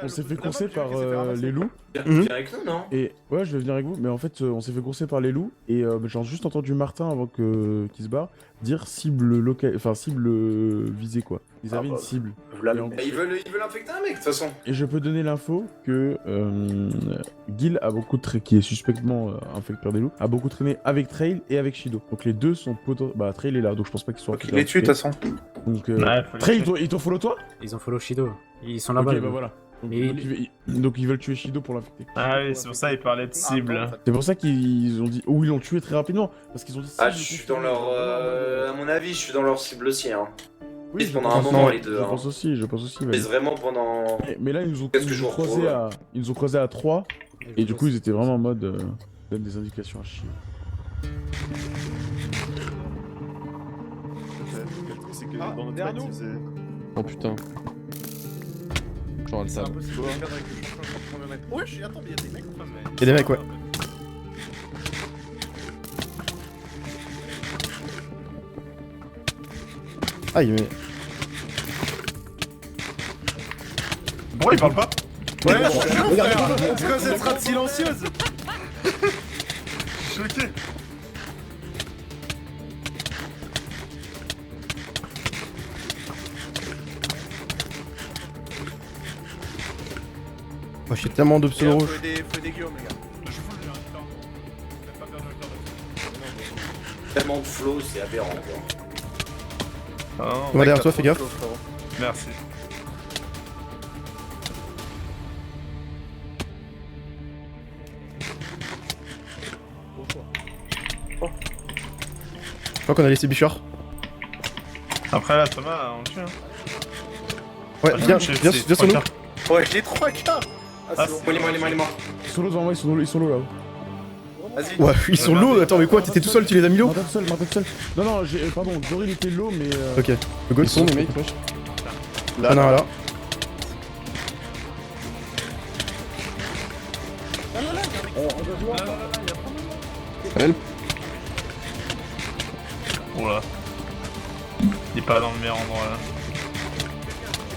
On s'est fait courser par les loups. Mhm. Viens avec nous, non? Et ouais, je vais venir avec vous, mais en fait, on s'est fait courser par les loups et j'ai juste entendu Martin avant qu'il se barre dire cible locale, enfin cible visée quoi. Ils avaient une cible. Et, en- Ils veulent infecter un mec de toute façon. et je peux donner l'info que Gil a beaucoup qui est suspectement un facteur des loups, a beaucoup traîné avec Trail et avec Shido. Donc les deux sont bah Trail est là, donc je pense pas qu'ils soient. Faut qu'il les tue de toute façon. Donc Ouais, faut les Trail, tuer. ils t'ont follow toi? Ils ont follow Shido. Ils sont là-bas. Ok, les bah gars. voilà. Donc ils veulent tuer Shido pour l'infecter. Ah oui, c'est pour ça qu'il parlait de cible. C'est pour ça qu'ils ont dit. Ou ils l'ont tué très rapidement. Parce qu'ils ont dit. Ah, je suis dans leur. À mon avis, je suis dans leur cible aussi. Hein. Oui, pendant un moment, les deux. Je hein. pense aussi, je pense aussi. Mais vraiment pendant. Mais là, ils nous ont Qu'est-ce que je croisé à. Ils nous ont croisé à 3. Et du coup, ils étaient vraiment en mode. Donne des indications à chier. C'est que Ah, dans notre derrière fight, nous. ils faisaient- Oh putain. Genre, elle C'est savent. impossible de perdre avec le champion, je comprends bien. Ouais, attends, mais y'a des mecs en face. Y'a des mecs, ouais. Aïe, mais. Bon, il parle pas. Ouais, c'est quoi cette rate silencieuse? Choqué. Moi, j'ai tellement de pseudo rouges. Faut des Guillaume, les gars. Je suis full bien, putain. T'as pas perdu le cœur là-dessus. Tellement de flow, c'est aberrant quoi. Ah non, On va derrière toi, fais gaffe. merci. Je crois qu'on a laissé Bichard. Après là, Thomas, on le tue. Hein. Ouais, Ah, viens c'est sur nous. 3K. Ouais, j'ai 3 quarts. Ah, c'est bon. Il est mort. Ils sont devant moi, ils sont low là. Vas-y. Ouais, ils sont low. Attends, mais quoi, t'étais tout seul, tu les as mis low? Martin tout seul. Non, pardon, Doril était low, mais. Ok. Le go, Ils sont les mecs. Ah non, là. Help. Oula. Il est pas dans le meilleur endroit là.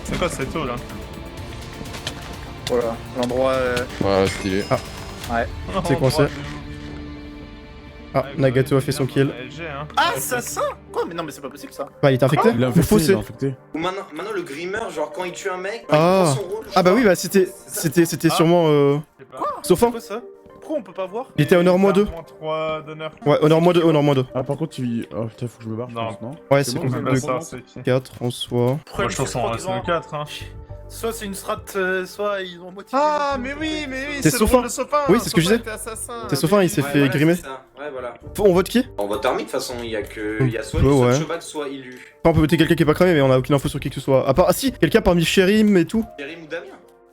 C'est quoi cette eau là? Voilà, l'endroit. Voilà, stylé. Ouais. C'est coincé. Ah, Nagato a fait son kill. LG, hein. Ah, assassin? Quoi? Mais non, mais c'est pas possible ça. Bah, il était infecté? Il a Ou infecté, faussé? il a infecté. Ou maintenant le grimmer, genre quand il tue un mec, Ah. il prend son rôle. je Ah bah crois. oui, bah c'était sûrement Quoi? Sauf un. C'est quoi ça? Pourquoi on peut pas voir? Il était honneur moins 2. Moins 3 d'honneur. Ouais, honneur moins 2, honneur moins 2. Ah, par contre, il. Oh putain, faut que je me barre, je Non. pense, non? Ouais, C'est c'est bon, bon, c'est Même bon. de ça, c'est qui? 4 en soi. Pourquoi Moi je pense qu'on reste le 4 hein. Soit c'est une strat, soit ils ont motivé. Ah mais oui, C'est le Sophin. rôle de Sophin. Oui, c'est ce que je Sophin disais. était assassin. C'est Sophin, il s'est fait voilà, grimer. c'est ça. Ouais, voilà. On vote qui? On vote Army de toute façon, il y a soit Ouais. Cheval, soit Illu. Enfin, on peut voter quelqu'un qui est pas cramé, mais on a aucune info sur qui que ce soit. À part, ah si, quelqu'un parmi Sherim et tout. Kérim ou Damien.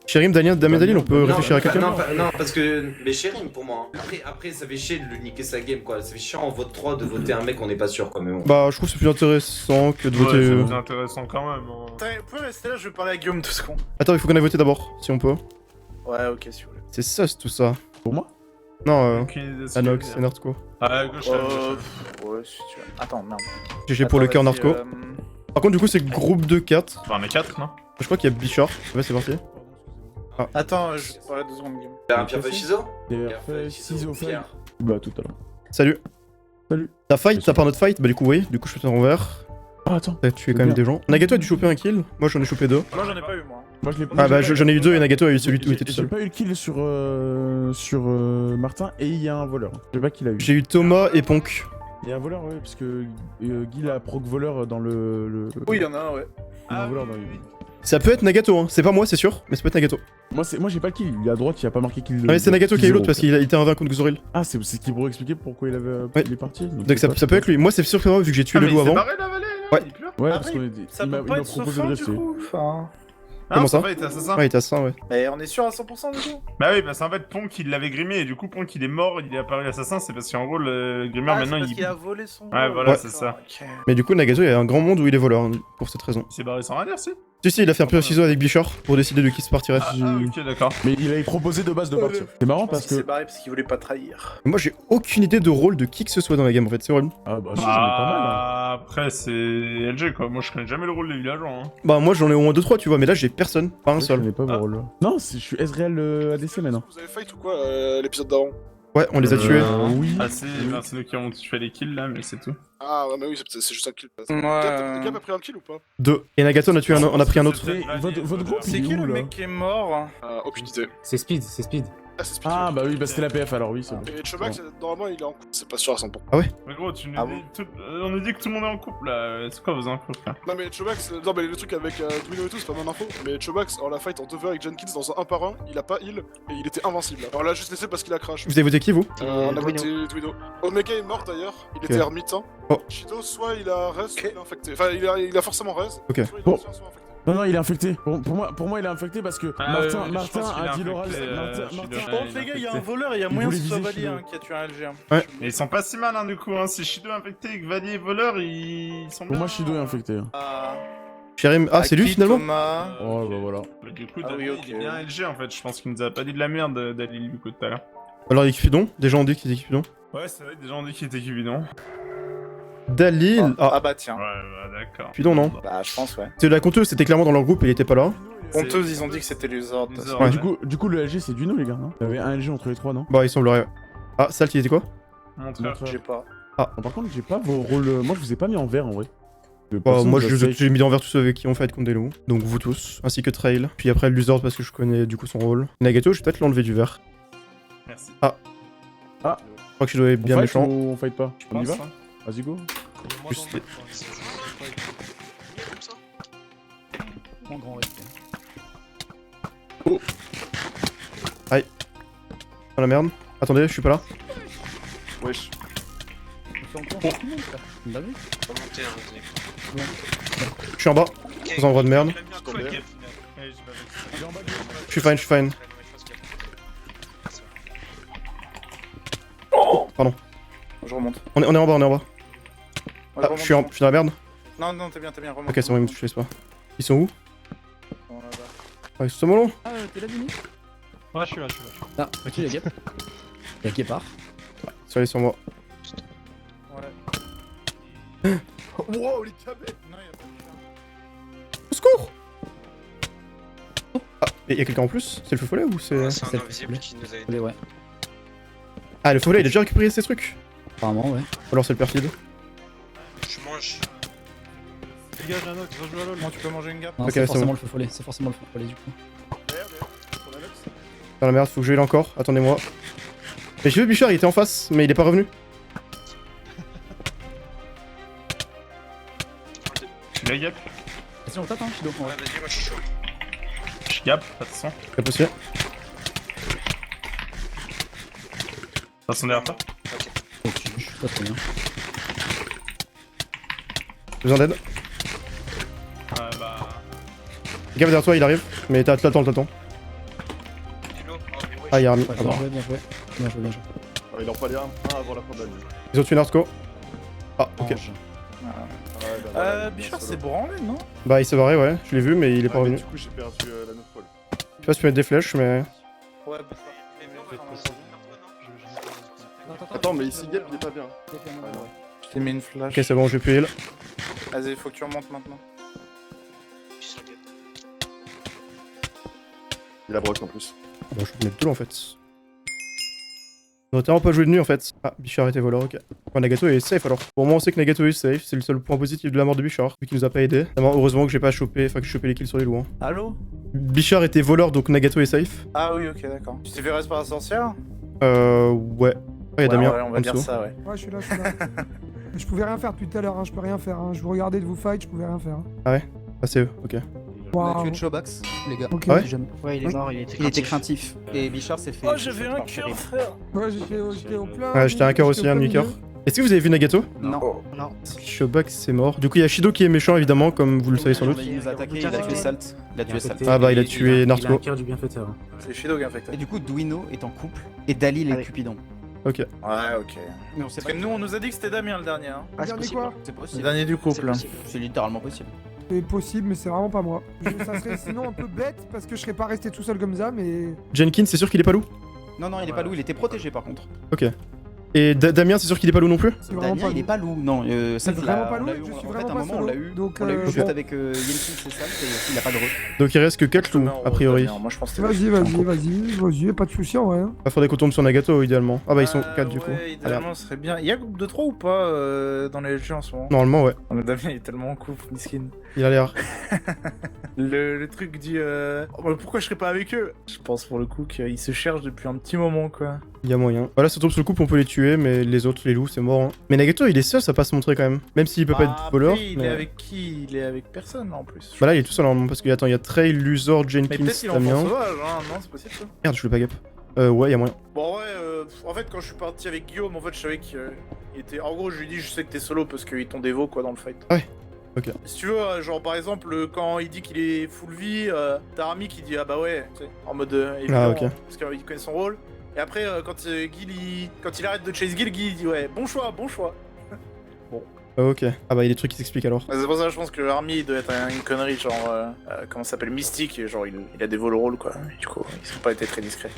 Sherim, Damien, Dalil, on peut Non, réfléchir à quelqu'un. non, parce que. Mais Sherim pour moi. Hein. Après, ça fait chier de lui niquer sa game quoi. Ça fait chiant en vote 3 de voter un mec, on n'est pas sûr quand même. Bah, je trouve que c'est plus intéressant que de Ouais, voter. c'est intéressant quand même. Hein. Attends, vous pouvez rester là, je vais parler à Guillaume 2 secondes. Attends, il faut qu'on aille voter d'abord, si on peut. Ouais, ok, si vous voulez. C'est sus tout ça. Pour moi? Non, Aucune idée de ce Anox qu'il et veut dire. Nardco. Ah, gauche, là, gauche. Ouais, si tu veux. Attends, merde. GG pour le Attends, cœur vas-y, Nardco. Par contre, du coup, c'est groupe de 4. Bah, on est 4, non? Je crois qu'il y a Bichard. Ouais, c'est parti. Attends, je vais parler 2 secondes, Guillaume. T'as un Pierre feuille ciseaux? Pierre feuille ciseaux feuille. Pierre. Bah, tout à l'heure. Salut. Salut. T'as fight? T'as pas notre fight? Bah, du coup, oui. Du coup, je fais ton envers. Ah, attends. T'as tué quand même des gens. Nagato a dû choper un kill. Moi, j'en ai chopé 2. Moi, j'en ai pas eu, moi. Moi, je l'ai Ah, bah, j'en ai eu 2 et Nagato a eu celui où il était tout J'ai seul. pas eu le kill sur Martin et il y a un voleur. Je sais pas qui l'a eu. J'ai eu Thomas et Ponk. Il y a un voleur, ouais, parce que Guy a proc voleur dans le. Oui, il y en a un, ouais. Il y a un voleur dans le. Ça peut être Nagato, hein. C'est pas moi, c'est sûr, mais ça peut être Nagato. Moi j'ai pas le kill. Il est à droite, il a pas marqué kill. Non, mais c'est Nagato qui a eu l'autre parce qu'il était un 20 contre Xoril. Ah, c'est ce qui pourrait expliquer pourquoi il avait. Ouais. Il est parti. Donc ça peut être lui. Moi, c'est sûr que moi, vu que j'ai tué Ah, le mais loup il s'est avant. barré la vallée là? Ouais. Il pleure? Ouais, Ah, parce mais qu'on ça il peut m'a pas être proposé de Sophin, du rester. coup. Enfin... Comment ça? Sophin était assassin. Ouais, il était à ça, ouais. Mais on est sûr à 100% du coup? Bah oui, parce qu'en fait, Ponk il l'avait grimé et du coup, Ponk il est mort, il est apparu assassin, c'est parce qu'en gros, le grimmer Ah, maintenant c'est parce il. qu'il a volé son... Ouais, voilà, Ouais. c'est ça. Ok. Mais du coup, Nagato, il y a un grand monde où il est voleur, hein, pour cette raison. Il s'est barré sans rien dire, si? Si, il a fait un peu un ciseau avec Bichard pour décider de qui se partirait. Ah, ok, d'accord. Mais il avait proposé de base de partir. C'est marrant parce Il s'est que. barré parce qu'il voulait pas trahir. Moi, j'ai aucune idée de rôle de qui que ce soit dans la game en fait, c'est vrai. Ah, bah, si, j'en ai pas mal. Hein. Ah, après, c'est LG quoi. Moi, je connais jamais le rôle des villageois. Hein. Bah, moi, j'en ai au moins 2-3, tu vois, mais là, j'ai personne, pas un Je seul. connais pas vos rôles là. Non, je suis Ezreal ADC maintenant. Vous avez fight ou quoi l'épisode d'avant? Ouais, on les a tués. Oui. Ah, c'est nous qui avons fait les kills là, mais c'est tout. Ah ouais, mais oui, c'est juste un kill. Ouais. Gap a pris un kill ou pas? 2. Et Nagato, on a pris un autre. Votre groupe, C'est il est qui où le là? mec qui est mort? Aucune idée. C'est Speed, c'est Speed. Ah, c'est Speedy. Ah bah oui, bah c'était la PF alors oui, c'est bon. Et Chobax, normalement, il est en couple. C'est pas sûr à 100%. Mais gros, tu nous Ah dis, on nous dit que tout le monde est en couple là. C'est quoi vos infos, frère? Non, mais Chobax, non, mais le truc avec Dwino et tout, c'est pas mon info. Mais Chobax, en la fight en 2v avec Jenkins dans un 1 par 1, il a pas heal et il était invincible. Alors, on l'a juste laissé parce qu'il a crash. Vous avez voté qui, vous? On a voté Dwino. Omega est mort d'ailleurs, il était ermite. Oh. Shido, soit il a res, soit il est infecté. Enfin, il a forcément res. Ok. Soit il est Bon. ancien, soit infecté. Non, il est infecté. Bon, pour moi, il est infecté parce que Martin je pense qu'il a est dit l'oral. infecté, Martin- Shido. Par contre, les gars, il y a un voleur et il y a Il moyen que voulait ce soit viser Vali Shido. qui a tué un LG. Ouais. Mais ils sont pas si malins du coup, hein. Si Shido est infecté et que Vali est voleur, ils sont Pour moi, Shido est infecté. Chérim, ah, c'est lui finalement? Thomas. Oh bah voilà. Bah, du coup, Ah Dali, oui, ok. il est bien LG en fait. Je pense qu'il nous a pas dit de la merde, Dali, du coup, tout à l'heure. Alors, il est Cupidon? Des gens ont dit qu'il était Cupidon. Ouais, c'est vrai, déjà on dit qu'il était Cupidon. Dalil. Ah, bah tiens. Ouais, bah d'accord. Cupidon, non? Bah, je pense, ouais. C'est la conteuse, c'était clairement dans leur groupe, il était pas là. Honteuse, ils ont dit que c'était les ordres. Luzord, Ouais. ouais. Du coup, le LG c'est Duno, les gars. Hein. Il y avait un LG entre les trois, non? Bah, il semblerait. Ah, Salt, il était quoi? Montreur. J'ai pas. Bon, par contre, j'ai pas vos rôles. Moi, je vous ai pas mis en vert en vrai. Bah, moi, j'ai mis envers tous ceux avec qui on fight contre des loups. Donc, vous tous, ainsi que Trail. Puis après, Luzord, parce que je connais du coup son rôle. Nagato, je vais peut-être l'enlever du vert. Merci. Ah. Je crois que Shido est bien méchant. On fight pas. On y va? hein. Vas-y, go. Juste les- En grand respect. Aïe. Dans la merde. Attendez, je suis pas là. Wesh. Bah oui. Remontez, hein, Je suis en bas. Dans un endroit de merde. Eh, Je suis fine. Pardon. Je remonte. On est en bas. Ouais, Ah, je suis dans la merde. Non, t'es bien, remonte. Ok, c'est bon, ils me touchent pas. Ils sont où? Bon, là-bas. Ah, ils sont mollo. Ah, t'es là, Vini? Ouais, je suis là. Ah, ok, les gars. Y'a Guépard. Sur sur moi. Ouais. Wow, les cabets. Non, y'a pas de Au secours! Ah, et y'a quelqu'un en plus? C'est le feu follet ou c'est. C'est un invisible qui nous a aidé. Ouais. Ah, le feu follet, il a déjà récupéré ses trucs? Apparemment, ouais. Ou alors c'est le perfide? Je mange. Dégage un autre, rejoue à l'ol. Moi, tu peux manger une gap. Non, Ok, c'est c'est forcément bon. le feu follet. C'est forcément le feu follet, du coup. Dans la merde, faut que je l'ai encore. Attendez-moi. Mais j'ai vu Bichard, il était en face, mais il est pas revenu. Tu l'as gap? Vas-y, on tape, hein, Shido. Ouais, vas-y, moi je suis chaud. Je gap, pas de son. C'est possible. T'as son derrière toi? Ok, je suis pas très bien. J'ai besoin d'aide. Bah. Le gars derrière toi, il arrive. Mais t'attends. Ah, il y a Army. Ouais, Ah, bien bon. joué, bien joué. Bien joué, bien joué. Il en fallait un avant la fin de la nuit. Ils ont tué Narco. Ah, ok. Ange. Bichard, c'est branlé, non? Bah, il s'est barré, ouais. Je l'ai vu, mais il est pas revenu. Du coup, j'ai perdu la note folle. Je sais pas si tu peux mettre des flèches, mais. Ouais, Attends, mais ici, Gap, il est pas bien. je t'ai mis une flash. Ok, c'est bon, je vais plus heal. Vas-y, faut que tu remontes maintenant. Il a broc en plus. Bon, je peux mettre tout en fait. On aurait tellement pas joué de nuit en fait. Ah, Bichard était voleur, ok. Bon, Nagato est safe alors. Pour moi, on sait que Nagato est safe. C'est le seul point positif de la mort de Bichard, vu qu'il nous a pas aidé. Heureusement que j'ai pas chopé, enfin que j'ai chopé les kills sur les loups. Hein. Allô? Bichard était voleur, donc Nagato est safe. Ah oui, ok, d'accord. Tu t'es fait rester par la sorcière? Ouais. Ah, y'a Damien. Ouais, on va en dire dessous. ça, ouais. Ouais, je suis là. Je pouvais rien faire depuis tout à l'heure, hein, je peux rien faire. Hein. Je vous regardais de vous fight, je pouvais rien faire. Hein. Ah ouais? Ah, c'est eux, ok. On a tué Waouh. de Chobax, les gars. Ok. Ah ouais? Ouais, il est mort, il était craintif. Et Bichard s'est fait. Oh, j'avais un cœur, frère! Ouais, j'étais au plein. Ouais, j'étais un cœur aussi, un demi-cœur. Est-ce que vous avez vu Nagato? Non. Non. Shobax c'est mort. Du coup, il y a Shido qui est méchant évidemment, comme vous le savez sans doute. Il nous a attaqué, il a tué Salt. Il a tué Salt. Ah bah, il a tué Il a un Narco. cœur du bienfaiteur. C'est Shido qui a infecté. Et du coup, Dwino est en couple et Dalil est Cupidon. Ok. Ouais, ok. Mais on sait Parce pas. que nous, on nous a dit que c'était Damien le dernier. Hein. Ah, c'est Dernier possible. quoi? C'est Le possible. dernier du couple. C'est littéralement possible. C'est possible, mais c'est vraiment pas moi. Ça serait sinon un peu bête parce que je serais pas resté tout seul comme ça, mais. Jenkins, c'est sûr qu'il est pas loup? Non, non, il est pas loup, il était protégé par contre. Ok. Et Damien, c'est sûr qu'il est pas loup non plus? C'est vraiment Damien, pas il est loup. pas loup. Non, C'est Salt, vraiment pas loup, on l'a je eu. suis En fait, vraiment à un pas moment, on l'a eu. Donc, On l'a eu bon. juste avec Yenkins et Salt et il a pas de re. Donc il reste que 4 loups, a priori. Moi, je pense que Vas-y, pas de soucis en vrai. Hein. Il faudrait qu'on tombe sur Nagato idéalement. Ah bah ils sont 4 du coup. Ouais, Ah, merde. idéalement, ce serait bien. Il y a groupe de 3 ou pas dans les LG en ce moment? Normalement ouais. Oh, mais Damien il est tellement en couple, miskin. Il a l'air. Le truc dit pourquoi je serais pas avec eux? Je pense pour le coup qu'ils se cherchent depuis un petit moment quoi. Il y a moyen. Voilà, ça tombe sur le couple, on peut les tuer, mais les autres, les loups, c'est mort. Hein. Mais Nagato, il est seul, ça va pas se montrer quand même. Même s'il peut pas être voleur. Il est avec qui? Il est avec personne en plus. Bah là, il est tout seul normalement, parce qu'il attends, il y a Trail, Luzor, Jenkins, Mais peut-être qu'il est enfant Damien. sauvage, hein, non, c'est possible ça. Merde, je fais pas gap. Ouais, il y a moyen. Bon ouais, en fait quand je suis parti avec Guillaume, en fait je savais qu'il était... En gros je lui ai dit je sais que t'es solo parce qu'ils t'ont dévo quoi dans le fight. Ouais, ok. Si tu veux, genre par exemple quand il dit qu'il est full vie, t'as Army qui dit ah bah ouais, tu sais, en mode évidemment, ok. parce qu'il connaît son rôle. Et après quand il arrête de chase Gil, il dit ouais bon choix, bon choix. Bon. Ok. Ah bah il y a des trucs qui s'expliquent alors. C'est pour ça que je pense que Army doit être une connerie genre comment ça s'appelle mystique et genre il a dévo le rôle quoi. Et du coup ils ont pas été très discrets.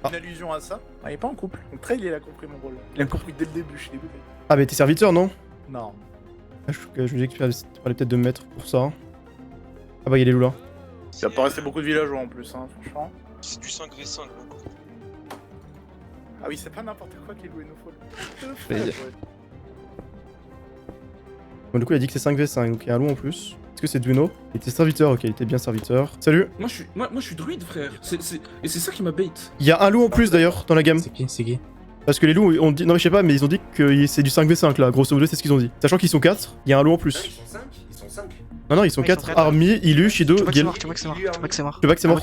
Une allusion à ça. Ah, il est pas en couple. Donc Trail il a compris mon rôle. Il a compris dès le début, je suis dégoûté. Ah bah t'es serviteur non? Non. Ah, je me disais que tu parlais peut-être de me mettre pour ça. Ah bah il y a les loups là. Il va pas rester beaucoup de villageois en plus hein, franchement. C'est du 5v5 beaucoup. Ah oui c'est pas n'importe quoi qui est loué nos Ouais. Bon du coup il a dit que c'est 5v5, donc il y a un loup en plus. Est-ce que c'est Duno? Il était serviteur, ok, il était bien serviteur. Salut. Moi je suis druide frère, et c'est ça qui m'a bait. Il y a un loup en plus d'ailleurs dans la game. C'est qui? Parce que les loups ont dit... Non mais je sais pas, mais ils ont dit que c'est du 5v5 là, grosso modo c'est ce qu'ils ont dit. Sachant qu'ils sont 4, il y a un loup en plus. Ils sont 5. Ils sont 5. Non, ils sont 4. Army, Ilu, Shido, Gil. Tu vois que c'est mort.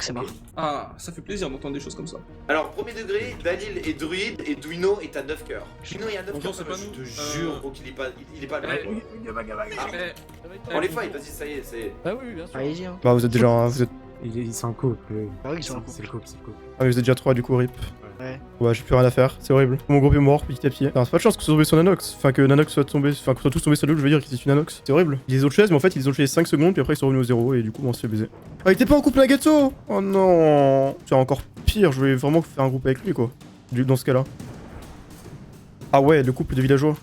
Ah, ça fait plaisir d'entendre des choses comme ça. Alors, premier degré, Dalil est druide et Duino est à 9 cœurs. Duino est à 9 Bonjour, cœurs, c'est pas je nous. te jure gros qu'il est pas là. On les fight, vas-y, ça y est, c'est... Ah oui, bien sûr. Allez-y. Bah vous êtes déjà... Ils sont en couple. Ah oui, ils sont en couple. C'est le couple. Ah mais vous êtes déjà 3 du coup, rip. Ouais. Ouais, j'ai plus rien à faire, c'est horrible. Mon groupe est mort petit à petit. Alors, c'est pas de chance que ce soit tombé sur Nanox. Enfin, que Nanox soit tombé. Enfin, que soit tous tombés sur le je veux dire qu'ils c'est une Nanox. C'est horrible. Les autres chaises, mais en fait, ils ont chaises 5 secondes, puis après, ils sont revenus au 0, et du coup, on se fait baiser. Ah, il était pas en couple Nagato. Oh non. C'est encore pire, je voulais vraiment faire un groupe avec lui, quoi. Dans ce cas-là. Ah ouais, le couple de villageois.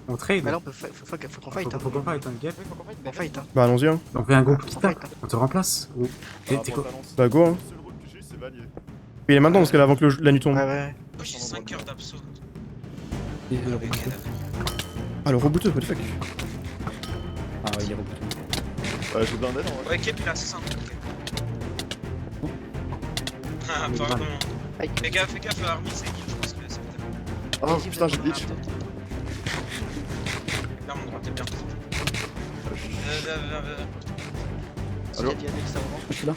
On trade. Bah là, faut qu'on fight. Faut qu'on fight, hein, Gap. On fight. Hein. Bah, allons-y, hein. On fait un groupe qui tape. On te remplace. T'es quoi? Bah, go, hein. Il est maintenant dans ce cas-là, avant que la nuit tombe. Ouais. Moi j'ai 5 heures d'abso. Ah, le rebooteux, what the fuck. Ah ouais, il est rebooteux. Ouais, je veux bien d'aide en vrai. Ouais, Kep il a 600. Ah, pardon. Fais gaffe, Army, c'est qui? Je pense que c'est peut-être. Oh putain, j'ai glitch. Là, mon droit, t'es bien. Allô? Je suis là.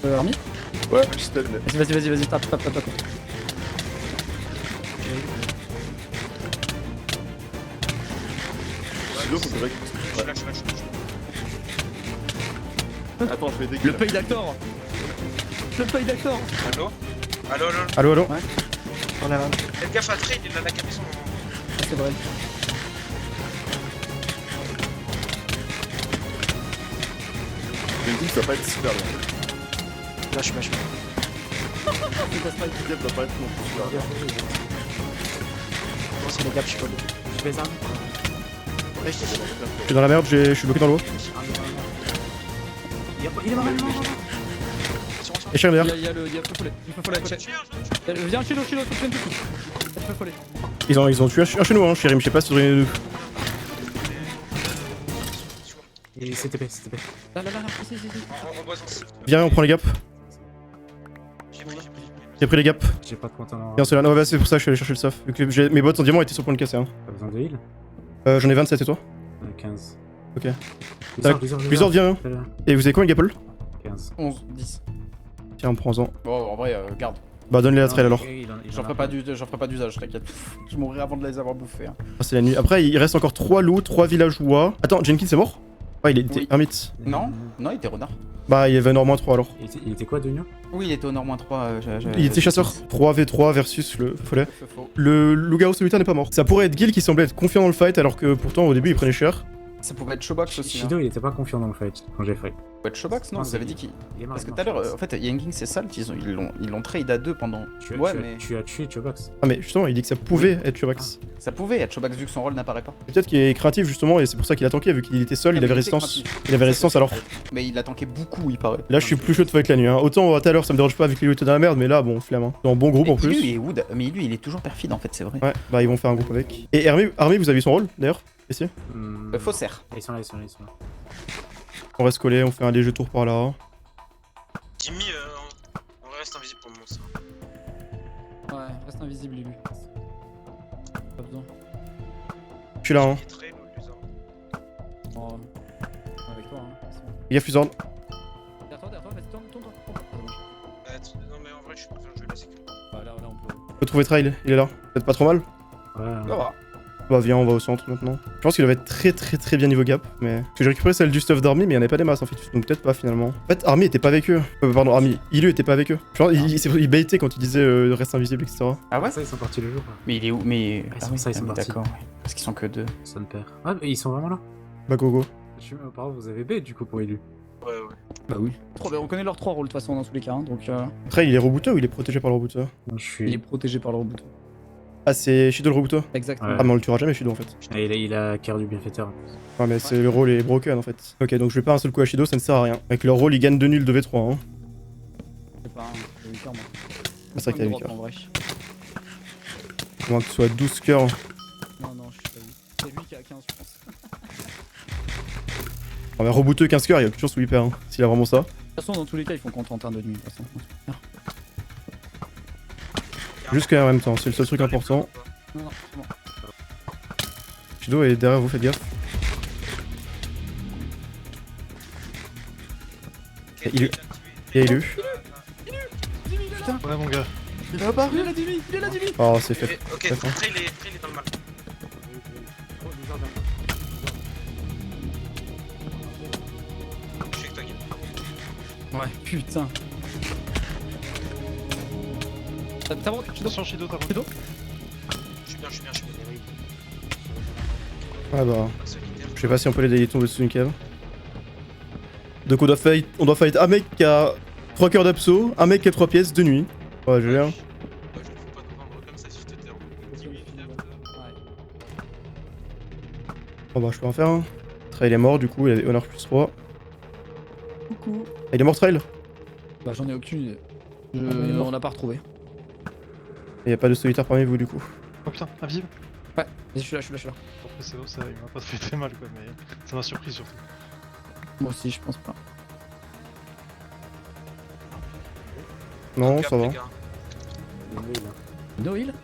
Army? Ouais, je t'aide. Vas-y, tape. Sinon, faut que je règle. Je lâche. Attends, je vais dégueuler. Le pays d'acteur. Allo? Allo. Faites gaffe à Trade, il a la capé son... C'est vrai. J'ai dit que ça va pas être super bien. Lâche. Gap va pas être non plus super bien. Bon, c'est les gaps, je suis pas bon. Je fais ça. Ouais, je t'ai dit. Je suis dans la merde, je suis bloqué dans l'eau. Il est mort. Et Chien derrière. Il y a le follet. Il faut follet à côté. Viens chez nous, faut que tu viennes tout de suite. Il faut follet. Ils ont tué un chez nous, hein, chérie, mais je sais pas si vous Et c'est TP. Là, si. On boit son... Viens, on prend les gaps. J'ai pris les gaps. J'ai pas de compte en... Viens, c'est là. Non, ouais, c'est pour ça que je suis allé chercher le soft. Vu que mes bots en diamant étaient sur le point de casser. Hein. Pas besoin de heal. J'en ai 27 et toi? 15. Ok. Luzor, viens. Et vous avez quoi, le gapple? 15. 11, 10. Tiens, prends-en. Bon, en vrai, garde. Bah, donne-les à Trail alors. J'en ferai pas d'usage, t'inquiète. Je mourrai avant de les avoir bouffés. Hein. Ah, c'est la nuit. Après, il reste encore 3 loups, 3 villageois. Attends, Jenkins est mort? Ouais, il était ermite. Non, il était renard. Bah, il y avait un moins 3 alors. Il était quoi, Duno? Oui, il était au nord moins 3. Il était chasseur. 3v3 versus le follet. Le loup-garou solitaire n'est pas mort. Ça pourrait être Gil qui semblait être confiant dans le fight alors que pourtant au début il prenait cher. Ça pouvait être Showbox aussi. Shido, il était pas confiant dans le fight quand j'ai fight. Ça pouvait être Showbox, non? Non, Vous avez il- dit qu'il. il est mort, Parce il que est tout à mort, l'heure, en fait, Yanging c'est sale, ils l'ont trade à 2 pendant. Ouais, mais. Tu as tué Chobox. Ah mais justement, il dit que ça pouvait être Chobax. Ça pouvait être Showbox vu que son rôle n'apparaît pas. Peut-être qu'il est créatif justement et c'est pour ça qu'il a tanké vu qu'il était seul, il avait résistance. Il avait résistance alors. Mais il a tanké beaucoup, il paraît. Là je suis plus chaud de fight la nuit. Hein. Autant tout à l'heure ça me dérange pas vu que Lilo était dans la merde, mais là bon flemme. Hein. Dans un bon groupe en plus. Lui et Wood, mais lui il est toujours perfide en fait, c'est vrai. Ouais, bah ils vont faire un groupe avec. Et Army, vous avez vu son rôle d'ailleurs ici? Faussaire. Ils sont là, ils sont là, ils sont là. On reste collé, on fait un léger tour par là. Jimmy, on reste invisible pour le monstre. Ouais, reste invisible, lui. Pas besoin. Je suis là hein. Bon, avec toi, hein. c'est bon. Il y a Fusord. Derrière toi, vas-y, tourne-toi. Non, mais en vrai, je préfère jouer la sécurité. Là, on peut. Faut trouver Trail, il est là. Peut-être pas trop mal. Ouais. Ça va. Bah viens, on va au centre maintenant. Je pense qu'il doit être très bien niveau gap, mais... Parce que j'ai récupéré celle du stuff d'Army, mais il y en avait pas des masses en fait, donc peut-être pas finalement. En fait, Army était pas avec eux. Pardon, Army, Ilu était pas avec eux. Je pense il baitait quand il disait reste invisible, etc. Ah ouais? Ça, ils sont partis le jour. Mais il est où? Mais. Ah, ils sont partis. D'accord, ouais. Parce qu'ils sont que 2. Ça ne perd. Ah, mais ils sont vraiment là. Bah go go. Par contre, vous avez B du coup pour élu. Ouais. Bah oui. On connaît leurs 3 rôles de toute façon dans tous les cas, hein, donc. Trail, il est rebooté ou il est protégé par le rebooter? Il est protégé par le reboot. Ah, c'est Shido le rebooter? Exactement. Ah, mais on le tuera jamais Shido en fait. Ah, il a cœur du bienfaiteur. Ouais, mais c'est le rôle est broken en fait. Ok, donc je vais pas un seul coup à Shido, ça ne sert à rien. Avec leur rôle, ils gagnent 2 nuls de V3. Hein. C'est pas un 8 cœurs, moi. Ah, c'est vrai qu'il y a 8 cœurs. En vrai. À moins que ce soit 12 cœurs. Non, je suis pas lui. C'est lui qui a 15, je pense. Non, mais rebooteux 15 cœurs, il y a plus de chance où il perd. Hein, s'il a vraiment ça. De toute façon, dans tous les cas, ils font contre 31 de nuit. De toute façon. Jusqu'à en même temps, c'est le seul truc important. Non, c'est bon. Shido est derrière vous, faites gaffe. Il est élu. Putain. Ouais, mon gars. Il est là, Jimmy. Il est là, Jimmy. Oh, c'est fait. Ok, C'est fait. Trey, il est dans le mal. Je suis avec toi, Guy. Ouais, putain. T'as bon, Attention, Shido, t'as Shido. Je suis bien. Ah bah. Je sais pas si on peut les tomber sous une cave. Donc on doit fight un mec qui a 3 cœurs d'abso, un mec qui a 3 pièces de nuit. Ouais, je viens. Bon bah je peux en faire un. Trail est mort du coup, il avait Honor plus 3. Coucou. Il est mort Trail? Bah j'en ai aucune idée. On l'a pas retrouvé. Et y a pas de solitaire parmi vous du coup. Oh putain, invisible. Ouais, je suis là. Après c'est bon, ça il m'a pas fait très mal quoi, mais ça m'a surpris surtout. Moi aussi, je pense pas. Non, ça va. No heal?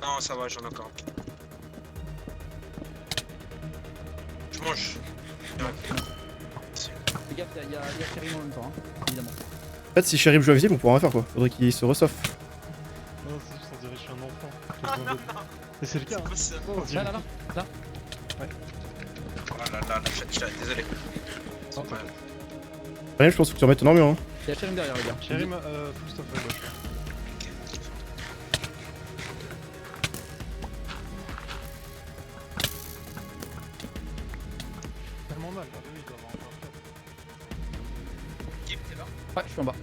Non, ça va, j'en ai encore. Je mange. Fais gaffe, y'a Kerim en même temps, hein, évidemment. En fait, si Sherif joue invisible, on pourra rien faire quoi. Faudrait qu'il se resoffe. Non, c'est juste on dirait que je suis un enfant. Mais c'est le cas. Là. Ouais. Oh là, désolé. Rien, je pense que tu remettes ton armure. Hein. Y'a Kerim derrière, les gars. Kerim, full stop à gauche. Tellement mal, là. Oui, il doit avoir encore Guy, t'es là? Ouais, je suis en bas.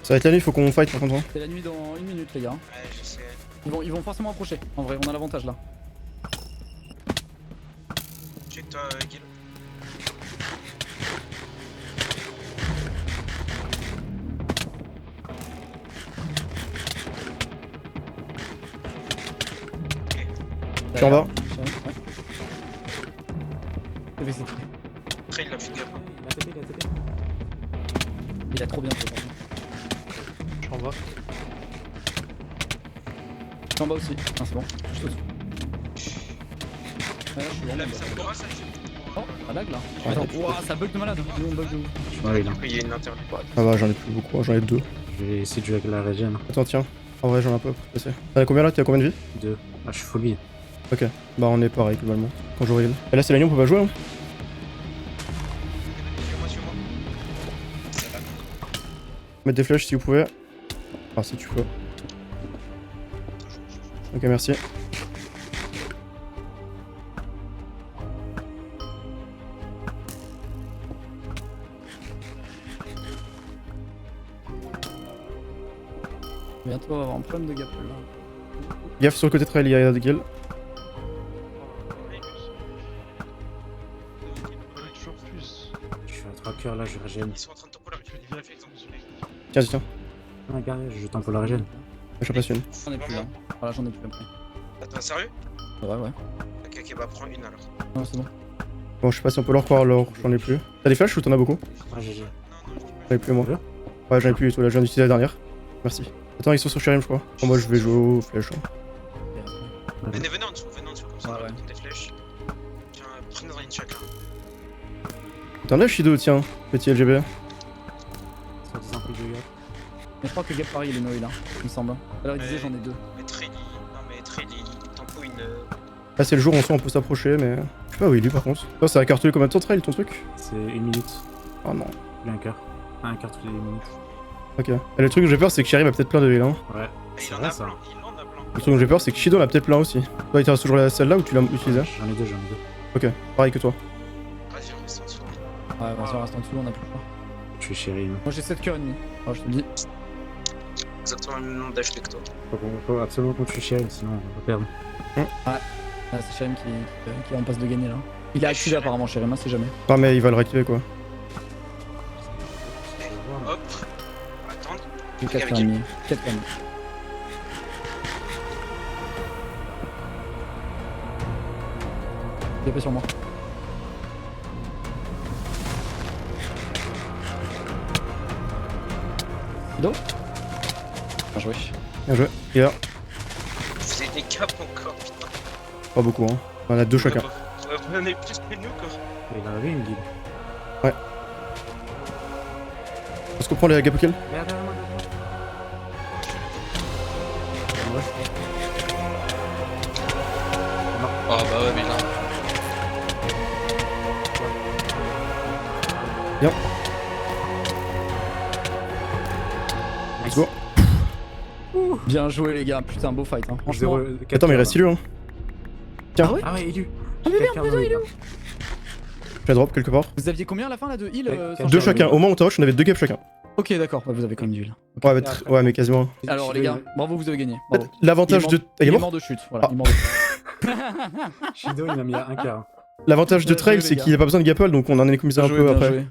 Ça va être la nuit, faut qu'on fight par contre. Hein. C'est la nuit dans 1 minute, les gars. Ouais, je sais. Ils vont forcément approcher. En vrai, on a l'avantage là. Je suis avec toi, Guy. Je suis en bas. Trey, il a fait gaffe. Il a trop bien fait. Je suis en bas. Je suis en bas aussi. Ah, c'est bon. Je te Ouais, je suis vraiment en bas. Ça pourra, ça Oh, ça lag là. Attends, ouah, ça bug de malade. Nous on bug de ouf. Ouais, il a. Il y a une interview. Ah bah j'en ai plus beaucoup, j'en ai 2. Je vais essayer de jouer avec la régène. Attends, tiens. En vrai, j'en ai un peu pour passer. T'en as combien là? T'as combien de vie? 2. Ah, je suis full vie. Ok. Bah on est pareil globalement. Quand je heal. Et là, c'est la nuit, on peut pas jouer. Hein. Suis-moi. Mettre des flèches si vous pouvez. Ah, si tu peux. Ok, merci. Bientôt on va avoir un problème de gap là. Gaffe sur le côté trail, il y a des kills. Je suis à 3 cœurs là, je régène. Ils sont en train de tempolariser. Tiens. Ah, regarde, je tempo la régène. J'en passe une. J'en ai plus là. Voilà, j'en ai plus après. Attends, sérieux? Ouais. Ok, bah prends une alors. Non, c'est bon. Bon, je sais pas si on peut leur croire alors, j'en ai plus. T'as des flashs ou t'en as beaucoup? Ah, GG. J'en ai plus moi. Ouais, j'en ai plus du tout là, je viens d'utiliser la dernière. Merci. Attends, ils sont sur Sherim, je crois. Bon, moi je vais jouer au flash. Venez en dessous, comme ça, on va prendre des flèches. Tiens, prenez-en une chacun. T'en as Shido, tiens, petit LGB. Sur des impôts de gap. Mais je crois que Gap Paris il est Noé là, il me semble. Alors il disait j'en ai 2. Mais Trelly, non mais Trelly, tempo une. Là, c'est le jour où on peut s'approcher, mais. Je sais pas où il est par contre. Toi, ça a cartouillé combien de temps trail ton truc? C'est 1 minute. Oh non. Il a un quart. Ah, un quart toutes les minutes. Ok. Et le truc que j'ai peur, c'est que Sherim a peut-être plein de heal. Hein. Ouais. Il en a plein, Le truc que j'ai peur, c'est que Shido en a peut-être plein aussi. Toi, il te reste toujours celle-là ou tu l'as utilisée? J'en ai deux. Ok, pareil que toi. Vas-y, on reste en dessous. Ouais, vas-y, on reste en dessous, on a plus le choix. Je suis chéri. Moi j'ai 7 cœurs et demi. Oh, je te le dis. Exactement le même nombre d'HP que toi. Faut absolument qu'on tue chéri, sinon on va perdre. Ouais. Ah, c'est Sherim qui est en passe de gagner là. Il est activé apparemment, Sherim, hein, c'est jamais. Ah, mais il va le réactiver quoi. Hop. On va attendre. J'ai 4 cœurs et demi. 4 cœurs et demi. Il est pas sur moi. Shido? Bien joué. Bien joué. Il est là. Vous avez des caps encore, putain. Pas beaucoup, hein. On en a 2 chacun. Vous en avez plus que nous, quoi. Il a arrivé une guide. Ouais. Est-ce qu'on prend les gap kills? Oh bah ouais, mais là. Bien. Let's go. Bien joué les gars, putain beau fight hein. Franchement. Attends, mais il reste Ilu hein. Tiens. Ah ouais, Ilu. Ah mais merde, putain, il est où? Je la drop quelque part. Vous aviez combien à la fin là de heal? 2 chacun. Au moment où on rush, on avait 2 gaps chacun. Ok, d'accord, ouais, vous avez quand même du heal. Ouais, mais quasiment. Alors les gars, bravo, vous avez gagné. Bravo. L'avantage de. Il est mort de chute, voilà. Il est mort de chute. Shido, il a mis à un quart. L'avantage de Trail, c'est qu'il a pas besoin de gapple, donc on en a économisé un peu après.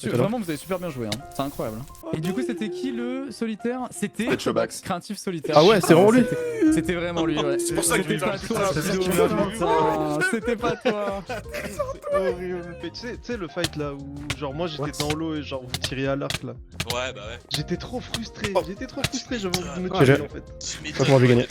Vraiment, vous avez super bien joué, hein. C'est incroyable. Et du coup, c'était qui le solitaire? C'était Chobax. Craintif solitaire. Ah ouais, c'est vraiment lui. C'était vraiment lui, ouais. C'est pour ça que c'était pas toi, c'était pas toi. C'est horrible. Mais tu sais le fight là où genre moi j'étais dans l'eau et genre vous tiriez à l'arc là. Ouais, bah ouais. J'étais trop frustré, j'avais envie de me tuer en fait. Je sais pas comment j'ai gagné.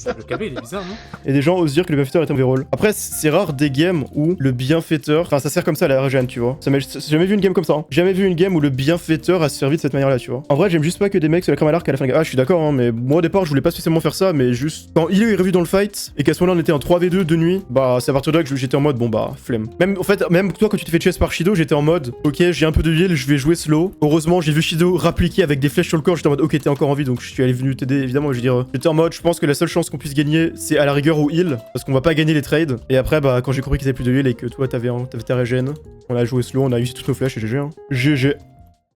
Le KB il est bizarre, non? Et des gens osent dire que le bienfaiteur est un mauvais rôle. Après, c'est rare des games où le bienfaiteur. Enfin, ça sert comme ça à la régène, tu vois. J'ai jamais vu une game comme ça. Hein. Jamais vu une game où le bienfaiteur a servi de cette manière-là, tu vois. En vrai, j'aime juste pas que des mecs se la crament à l'arc à la fin de la game. Ah, je suis d'accord, hein, mais moi au départ, je voulais pas spécialement faire ça, mais juste. Quand il est revu dans le fight et qu'à ce moment-là, on était en 3v2 de nuit, bah, c'est à partir de là que j'étais en mode, bon, bah, flemme. Même, en fait, même toi, quand tu t'es fait chase par Shido, j'étais en mode, ok, j'ai un peu de heal, je vais jouer slow. Heureusement, j'ai vu Shido rappliquer avec des flèches sur le corps, j'étais en mode, ok, t'es encore en vie, donc je suis allé venu t'aider, évidemment. Je veux dire, j'étais en mode, je pense que la seule chance qu'on puisse gagner, c'est à la rigueur au heal, parce qu'on va pas gagner les trades. Et après, bah, quand j'ai compris qu'il y avait plus de heal et que toi, t'avais ta régène, on a joué slow, on a réussi toutes nos flèches et GG. Hein. GG.